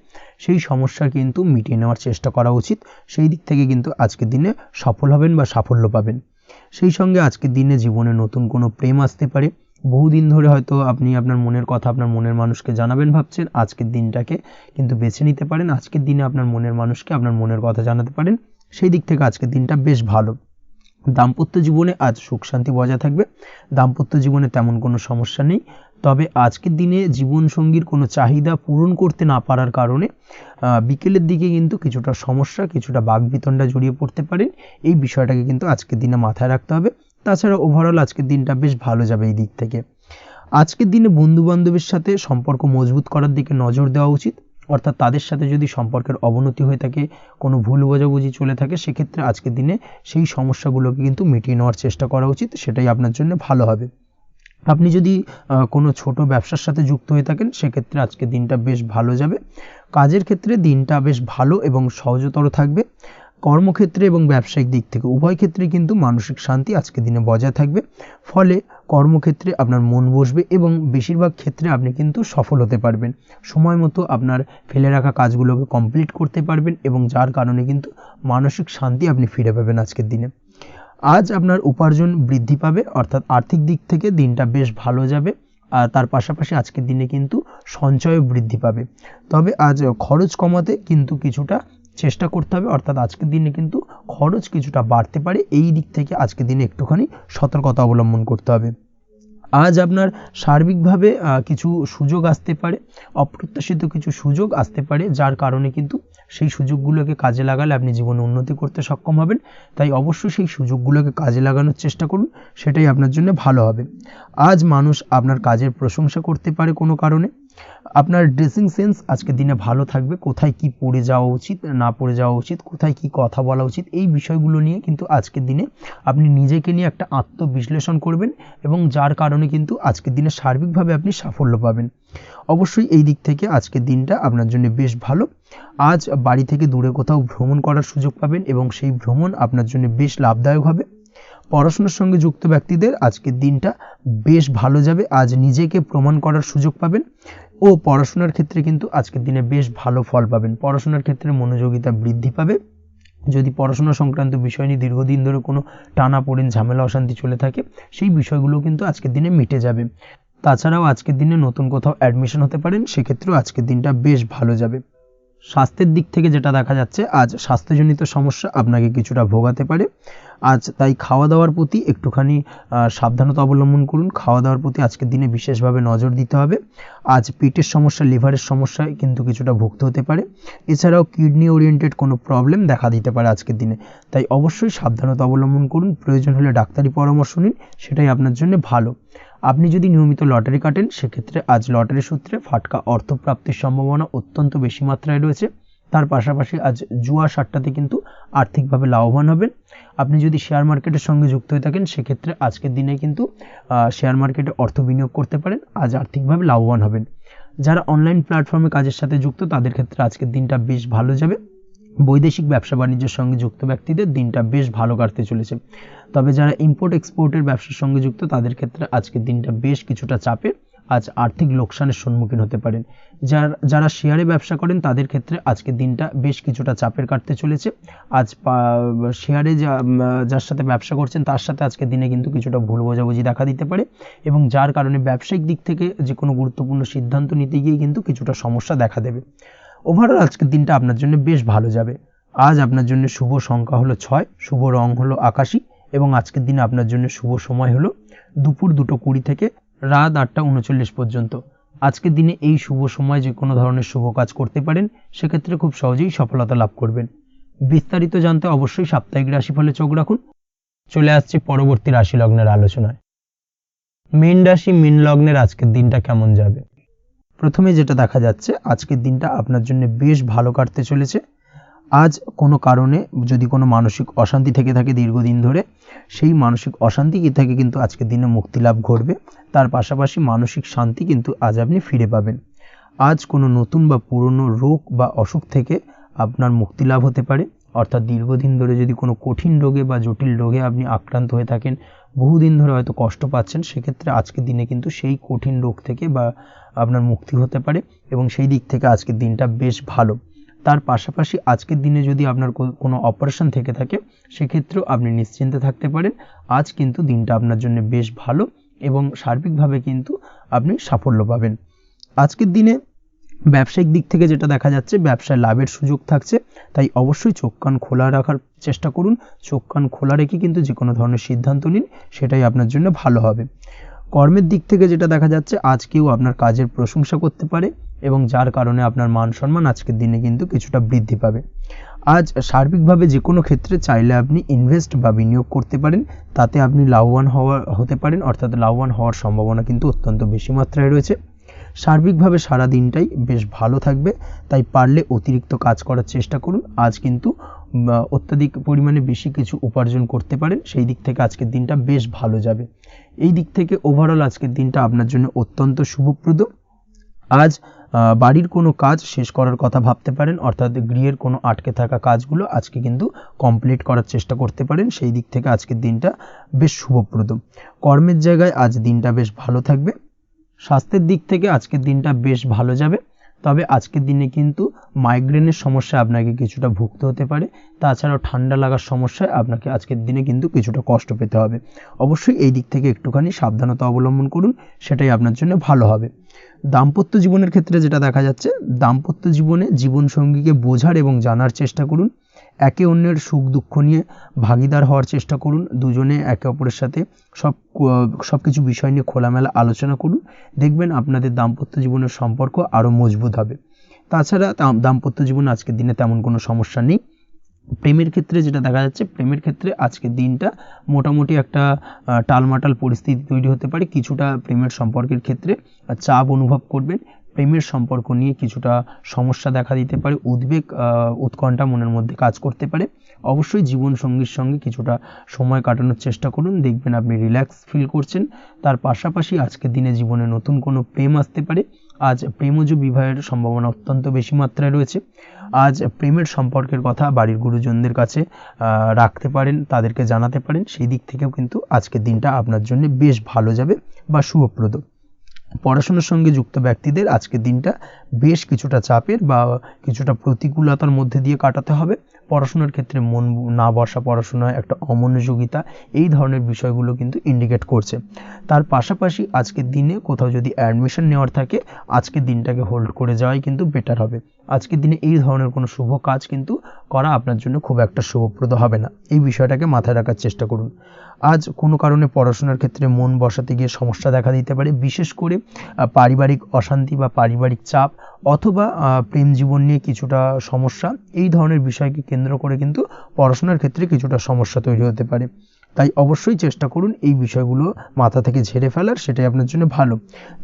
সেই সমস্যা কিন্তু মিটিয়ে নেওয়ার চেষ্টা করা উচিত। সেই দিক থেকে কিন্তু আজকের দিনে সফল হবেন বা সাফল্য পাবেন। সেই সঙ্গে আজকের দিনে জীবনে নতুন কোনো প্রেম আসতে পারে। বহুদিন ধরে হয়তো আপনি আপনার মনের কথা আপনার মনের মানুষকে জানাবেন ভাবছেন, আজকের দিনটাকে কিন্তু বেছে নিতে পারেন। আজকের দিনে আপনার মনের মানুষকে আপনার মনের কথা জানাতে পারেন। সেই দিক থেকে আজকের দিনটা বেশ ভালো। দাম্পত্য জীবনে আজ সুখ শান্তি বজায় থাকবে। দাম্পত্য জীবনে তেমন কোনো সমস্যা নেই। তবে আজকের দিনে জীবনসঙ্গীর কোনো চাহিদা পূরণ করতে না পারার কারণে বিকেলের দিকে কিন্তু কিছুটা সমস্যা, কিছুটা বাকবিতণ্ডা জড়িয়ে পড়তে পারেন। এই বিষয়টাকে কিন্তু আজকের দিনে মাথায় রাখতে হবে। তাছাড়া ওভারঅল আজকের দিনটা বেশ ভালো যাবে এই দিক থেকে। আজকের দিনে বন্ধু বান্ধবের সাথে সম্পর্ক মজবুত করার দিকে নজর দেওয়া উচিত। অর্থাৎ তাদের সাথে যদি সম্পর্কের অবনতি হয়ে থাকে, কোনো ভুল বোঝাবুঝি চলে থাকে, সেক্ষেত্রে আজকের দিনে সেই সমস্যাগুলোকে কিন্তু মিটিয়ে নেওয়ার চেষ্টা করা উচিত। সেটাই আপনার জন্য ভালো হবে। আপনি যদি কোনো ছোট ব্যবসার সাথে যুক্ত হয়ে থাকেন, সেক্ষেত্রে আজকের দিনটা বেশ ভালো যাবে। কাজের ক্ষেত্রে দিনটা বেশ ভালো এবং সহজতর থাকবে। কর্মক্ষেত্রে এবং ব্যবসায়িক দিক থেকে উভয় ক্ষেত্রে কিন্তু মানসিক শান্তি আজকের দিনে বজায় থাকবে। ফলে কর্মক্ষেত্রে আপনার মন বসবে এবং বেশিরভাগ ক্ষেত্রে আপনি কিন্তু সফল হতে পারবেন। সময় মতো আপনার ফেলে রাখা কাজগুলোকে কমপ্লিট করতে পারবেন এবং যার কারণে কিন্তু মানসিক শান্তি আপনি ফিরে পাবেন আজকের দিনে। আজ আপনার উপার্জন বৃদ্ধি পাবে, অর্থাৎ আর্থিক দিক থেকে দিনটা বেশ ভালো যাবে। আর তার পাশাপাশি আজকের দিনে কিন্তু সঞ্চয় বৃদ্ধি পাবে। তবে আজ খরচ কমাতে কিন্তু কিছুটা চেষ্টা করতে হবে, অর্থাৎ আজকের দিনে কিন্তু খরচ কিছুটা বাড়তে পারে। এই দিক থেকে আজকের দিনে একটুখানি সতর্কতা অবলম্বন করতে হবে। আজ আপনার সার্বিকভাবে কিছু সুযোগ আসতে পারে, অপ্রত্যাশিত কিছু সুযোগ আসতে পারে, যার কারণে কিন্তু সেই সুযোগগুলোকে কাজে লাগালে আপনি জীবনে উন্নতি করতে সক্ষম হবেন। তাই অবশ্যই সেই সুযোগগুলোকে কাজে লাগানোর চেষ্টা করুন, সেটাই আপনার জন্য ভালো হবে। আজ মানুষ আপনার কাজের প্রশংসা করতে পারে কোনো কারণে। আপনার ড্রেসিং সেন্স আজকের দিনে ভালো থাকবে। কোথায় কি পরে যাওয়া উচিত, না পরে যাওয়া উচিত, কোথায় কি কথা বলা উচিত, এই বিষয়গুলো নিয়ে কিন্তু আজকের দিনে আপনি নিজেকে নিয়ে একটা আত্মবিশ্লেষণ করবেন এবং যার কারণে কিন্তু আজকের দিনে সার্বিকভাবে আপনি সাফল্য পাবেন। অবশ্যই এই দিক থেকে আজকের দিনটা আপনার জন্য বেশ ভালো। আজ বাড়ি থেকে দূরে কোথাও ভ্রমণ করার সুযোগ পাবেন এবং সেই ভ্রমণ আপনার জন্য বেশ লাভদায়ক হবে। পড়াশোনার সঙ্গে যুক্ত ব্যক্তিদের আজকের দিনটা বেশ ভালো যাবে। আজ নিজেকে প্রমাণ করার সুযোগ পাবেন ও পড়াশোনার ক্ষেত্রে কিন্তু আজকের দিনে বেশ ভালো ফল পাবেন। পড়াশোনার ক্ষেত্রে মনোযোগিতা বৃদ্ধি পাবে। যদি পড়াশোনা সংক্রান্ত বিষয় নিয়ে দীর্ঘদিন ধরে কোনো টানাপোড়েন ঝামেলা অশান্তি চলে থাকে, সেই বিষয়গুলো কিন্তু আজকের দিনে মিটে যাবে। তাছাড়াও আজকের দিনে নতুন কোথাও অ্যাডমিশন হতে পারেন, সেক্ষেত্রেও আজকের দিনটা বেশ ভালো যাবে। স্বাস্থ্যের দিক থেকে যেটা দেখা যাচ্ছে, আজ স্বাস্থ্যজনিত সমস্যা আপনাকে কিছুটা ভোগাতে পারে। আজ তাই খাওয়া দাওয়ার প্রতি একটুখানি সাবধানতা অবলম্বন করুন। খাওয়া দাওয়ার প্রতি আজকের দিনে বিশেষভাবে নজর দিতে হবে। আজ পেটের সমস্যা, লিভারের সমস্যায় কিন্তু কিছুটা ভুগতে হতে পারে। এছাড়াও কিডনি ওরিয়েন্টেড কোনো প্রবলেম দেখা দিতে পারে আজকের দিনে, তাই অবশ্যই সাবধানতা অবলম্বন করুন। প্রয়োজন হলে ডাক্তারি পরামর্শ নিন, সেটাই আপনার জন্য ভালো। আপনি যদি নিয়মিত লটারি কাটেন, সেক্ষেত্রে আজ লটারি সূত্রে ফাটকা অর্থপ্রাপ্তির সম্ভাবনা অত্যন্ত বেশি মাত্রায় রয়েছে। তার পাশাপাশি আজ জুয়া সাট্টাতে কিন্তু আর্থিকভাবে লাভবান হবেন। আপনি যদি শেয়ার মার্কেটের সঙ্গে যুক্ত হয়ে থাকেন, সেক্ষেত্রে আজকের দিনে কিন্তু শেয়ার মার্কেটে অর্থ বিনিয়োগ করতে পারেন, আজ আর্থিকভাবে লাভবান হবেন। যারা অনলাইন প্ল্যাটফর্মে কাজের সাথে যুক্ত, তাদের ক্ষেত্রে আজকের দিনটা বেশ ভালো যাবে। বৈদেশিক ব্যবসা বাণিজ্যের সঙ্গে যুক্ত ব্যক্তিদের দিনটা বেশ ভালো কাটতে চলেছে। তবে যারা ইম্পোর্ট এক্সপোর্টের ব্যবসার সঙ্গে যুক্ত, তাদের ক্ষেত্রে আজকের দিনটা বেশ কিছুটা চাপের। আজ আর্থিক লোকসানের সম্মুখীন হতে পারেন। যারা শেয়ারে ব্যবসা করেন, তাদের ক্ষেত্রে আজকের দিনটা বেশ কিছুটা চাপের কাটতে চলেছে। আজ শেয়ারে যার সাথে ব্যবসা করছেন, তার সাথে আজকের দিনে কিন্তু কিছুটা ভুল বোঝাবুঝি দেখা দিতে পারে, এবং যার কারণে ব্যবসায়িক দিক থেকে যে কোনো গুরুত্বপূর্ণ সিদ্ধান্ত নিতে গিয়ে কিন্তু কিছুটা সমস্যা দেখা দেবে। ওভারঅল আজকের দিনটা আপনার জন্য বেশ ভালো যাবে। আজ আপনার জন্য শুভ সংখ্যা হলো 6, শুভ রং হলো আকাশী, এবং আজকের দিনে আপনার জন্য শুভ সময় হলো দুপুর 2:20 থেকে রাত 8:39 পর্যন্ত। আজকের দিনে এই শুভ সময় যে কোনো ধরনের শুভ কাজ করতে পারেন, সেক্ষেত্রে খুব সহজেই সফলতা লাভ করবেন। বিস্তারিত জানতে অবশ্যই সাপ্তাহিক রাশিফলে চোখ রাখুন। চলে আসছে পরবর্তী রাশি লগ্নের আলোচনায়। মীন রাশি, মীন লগ্নের আজকের দিনটা কেমন যাবে? প্রথমে যেটা দেখা যাচ্ছে, আজকের দিনটা আপনার জন্য বেশ ভালো কাটতে চলেছে। আজ কোনো কারণে যদি কোনো মানসিক অশান্তি থেকে থাকে দীর্ঘদিন ধরে, সেই মানসিক অশান্তি থেকে কিন্তু আজকের দিনে মুক্তি লাভ ঘটবে। তার পাশাপাশি মানসিক শান্তি কিন্তু আজ আপনি ফিরে পাবেন। আজ কোনো নতুন বা পুরনো রোগ বা অসুখ থেকে আপনার মুক্তি লাভ হতে পারে। অর্থাৎ দীর্ঘদিন ধরে যদি কোনো কঠিন রোগে বা জটিল রোগে আপনি আক্রান্ত হয়ে থাকেন, বহুদিন ধরে হয়তো কষ্ট পাচ্ছেন, সেক্ষেত্রে আজকের দিনে কিন্তু সেই কঠিন রোগ থেকে বা আপনার মুক্তি হতে পারে, এবং সেই দিক থেকে আজকের দিনটা বেশ ভালো। তার পাশাপাশি আজকের দিনে যদি আপনার কোনো অপারেশন থেকে থাকে, সেক্ষেত্রেও আপনি নিশ্চিন্তে থাকতে পারেন। আজ কিন্তু দিনটা আপনার জন্য বেশ ভালো, এবং সার্বিকভাবে কিন্তু আপনি সাফল্য পাবেন। আজকের দিনে ব্যবসায়িক দিক থেকে যেটা দেখা যাচ্ছে, ব্যবসায় লাভের সুযোগ থাকছে, তাই অবশ্যই চোখ কান খোলা রাখার চেষ্টা করুন। চোখ কান খোলা রেখে কিন্তু যে কোনো ধরনের সিদ্ধান্ত নিন, সেটাই আপনার জন্য ভালো হবে। কর্মের দিক থেকে যেটা দেখা যাচ্ছে, আজ কেউ আপনার কাজের প্রশংসা করতে পারে, এবং যার কারণে আপনার মান সম্মান আজকের দিনে কিন্তু কিছুটা বৃদ্ধি পাবে। আজ সার্বিকভাবে যে কোনো ক্ষেত্রে চাইলে আপনি ইনভেস্ট বা বিনিয়োগ করতে পারেন, তাতে আপনি লাভবান হতে পারেন, অর্থাৎ লাভবান হওয়ার সম্ভাবনা কিন্তু অত্যন্ত বেশি মাত্রায় রয়েছে। সার্বিকভাবে সারা দিনটাই বেশ ভালো থাকবে, তাই পারলে অতিরিক্ত কাজ করার চেষ্টা করুন। আজ কিন্তু অত্যাধিক পরিমাণে বেশি কিছু উপার্জন করতে পারেন, সেই দিক থেকে আজকের দিনটা বেশ ভালো যাবে। এই দিক থেকে ওভারঅল আজকের দিনটা আপনার জন্য অত্যন্ত শুভপ্রদ। আজ বাড়ির কোনো কাজ শেষ করার কথা ভাবতে পারেন, অর্থাৎ গৃহের কোনো আটকে থাকা কাজগুলো আজকে কিন্তু কমপ্লিট করার চেষ্টা করতে পারেন। সেই দিক থেকে আজকের দিনটা বেশ শুভপ্রদ। কর্মের জায়গায় আজ দিনটা বেশ ভালো থাকবে। স্বাস্থ্যের দিক থেকে আজকের দিনটা বেশ ভালো যাবে, তবে আজকের দিনে কিন্তু মাইগ্রেনের সমস্যা আপনাকে কিছুটা ভুগতে হতে পারে। তাছাড়াও ঠান্ডা লাগার সমস্যায় আপনাকে আজকের দিনে কিন্তু কিছুটা কষ্ট পেতে হবে। অবশ্যই এই দিক থেকে একটুখানি সাবধানতা অবলম্বন করুন, সেটাই আপনার জন্য ভালো হবে। দাম্পত্য জীবনের ক্ষেত্রে যেটা দেখা যাচ্ছে, দাম্পত্য জীবনে জীবনসঙ্গীকে বোঝার এবং জানার চেষ্টা করুন। একে অন্যের সুখ দুঃখ নিয়ে ভাগিদার হওয়ার চেষ্টা করুন। দুজনে একে অপরের সাথে সব কিছু বিষয় নিয়ে খোলামেলা আলোচনা করুন। দেখবেন আপনাদের দাম্পত্য জীবনের সম্পর্ক আরও মজবুত হবে। তাছাড়া দাম্পত্য জীবনে আজকের দিনে তেমন কোনো সমস্যা নেই। প্রেমের ক্ষেত্রে যেটা দেখা যাচ্ছে, প্রেমের ক্ষেত্রে আজকের দিনটা মোটামুটি একটা টালমাটাল পরিস্থিতি তৈরি হতে পারে। কিছুটা প্রেমের সম্পর্কের ক্ষেত্রে চাপ অনুভব করবেন। প্রেমের সম্পর্ক নিয়ে কিছুটা সমস্যা দেখা দিতে পারে, উদ্বেগ উৎকণ্ঠা মনের মধ্যে কাজ করতে পারে। অবশ্যই জীবনসঙ্গীর সঙ্গে কিছুটা সময় কাটানোর চেষ্টা করুন, দেখবেন আপনি রিল্যাক্স ফিল করছেন। তার পাশাপাশি আজকের দিনে জীবনে নতুন কোনো প্রেম আসতে পারে। আজ প্রেমজ বিবাহের সম্ভাবনা অত্যন্ত বেশি মাত্রায় রয়েছে। আজ প্রেমের সম্পর্কের কথা বাড়ির গুরুজনদের কাছে রাখতে পারেন, তাদেরকে জানাতে পারেন। সেই দিক থেকেও কিন্তু আজকের দিনটা আপনার জন্য বেশ ভালো যাবে বা শুভপ্রদ। পড়াশোনার সঙ্গে যুক্ত ব্যক্তিদের আজকের দিনটা বেশ কিছুটা চাপের বা কিছুটা প্রতিকূলতার মধ্যে দিয়ে কাটাতে হবে। পড়াশোনার ক্ষেত্রে মন না বসা, পড়াশোনায় একটা অমনোযোগিতা, এই ধরনের বিষয়গুলো কিন্তু ইন্ডিকেট করছে। তার পাশাপাশি আজকের দিনে কোথাও যদি অ্যাডমিশন নেওয়ার থাকে, আজকের দিনটাকে হোল্ড করে যাওয়াই কিন্তু বেটার হবে। আজকের দিনে এই ধরনের কোনো শুভ কাজ কিন্তু করা আপনার জন্য খুব একটা শুভপ্রদ হবে না। এই বিষয়টাকে মাথায় রাখার চেষ্টা করুন। আজ কোনো কারণে পড়াশোনার ক্ষেত্রে মন বসাতে গিয়ে সমস্যা দেখা দিতে পারে, বিশেষ করে পারিবারিক অশান্তি বা পারিবারিক চাপ অথবা প্রেম জীবন নিয়ে কিছুটা সমস্যা, এই ধরনের বিষয়কে কেন্দ্র করে কিন্তু পড়াশোনার ক্ষেত্রে কিছুটা সমস্যা তৈরি হতে পারে। তাই অবশ্যই চেষ্টা করুন এই বিষয়গুলো মাথা থেকে ঝেড়ে ফেলার, সেটাই আপনার জন্য ভালো।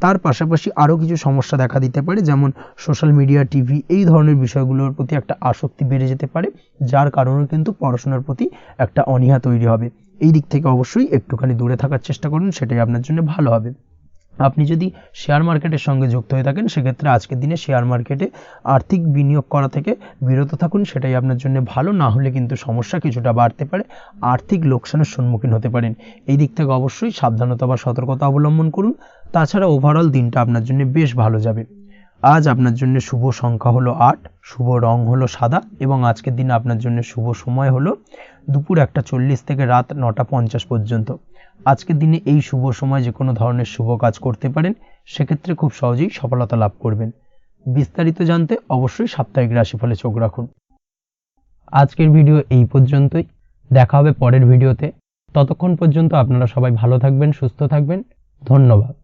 তার পাশাপাশি আরও কিছু সমস্যা দেখা দিতে পারে, যেমন সোশ্যাল মিডিয়া, টিভি, এই ধরনের বিষয়গুলোর প্রতি একটা আসক্তি বেড়ে যেতে পারে, যার কারণে কিন্তু পড়াশোনার প্রতি একটা অনীহা তৈরি হবে। এই দিক থেকে অবশ্যই একটুখানি দূরে থাকার চেষ্টা করুন, সেটাই আপনার জন্য ভালো হবে। আপনি যদি শেয়ার মার্কেটের সঙ্গে যুক্ত হয়ে থাকেন, সেক্ষেত্রে আজকের দিনে শেয়ার মার্কেটে আর্থিক বিনিয়োগ করা থেকে বিরত থাকুন, সেটাই আপনার জন্য ভালো। না হলে কিন্তু সমস্যা কিছুটা বাড়তে পারে, আর্থিক লোকসানের সম্মুখীন হতে পারেন। এই দিক থেকে অবশ্যই সাবধানতা বা সতর্কতা অবলম্বন করুন। তাছাড়া ওভারঅল দিনটা আপনার জন্য বেশ ভালো যাবে। আজ আপনার জন্য শুভ সংখ্যা হলো 8, শুভ রং হলো সাদা, এবং আজকের দিনে আপনার জন্য শুভ সময় হলো দুপুর 1:40 থেকে রাত 9:50 পর্যন্ত। আজকের দিনে এই শুভ সময় যে কোনো ধরনের শুভ কাজ করতে পারেন, সেক্ষেত্রে খুব সহজেই সফলতা লাভ করবেন। বিস্তারিত জানতে অবশ্যই সাপ্তাহিক রাশিফলে চোখ রাখুন। আজকের ভিডিও এই পর্যন্তই, দেখা হবে পরের ভিডিওতে। ততক্ষণ পর্যন্ত আপনারা সবাই ভালো থাকবেন, সুস্থ থাকবেন। ধন্যবাদ।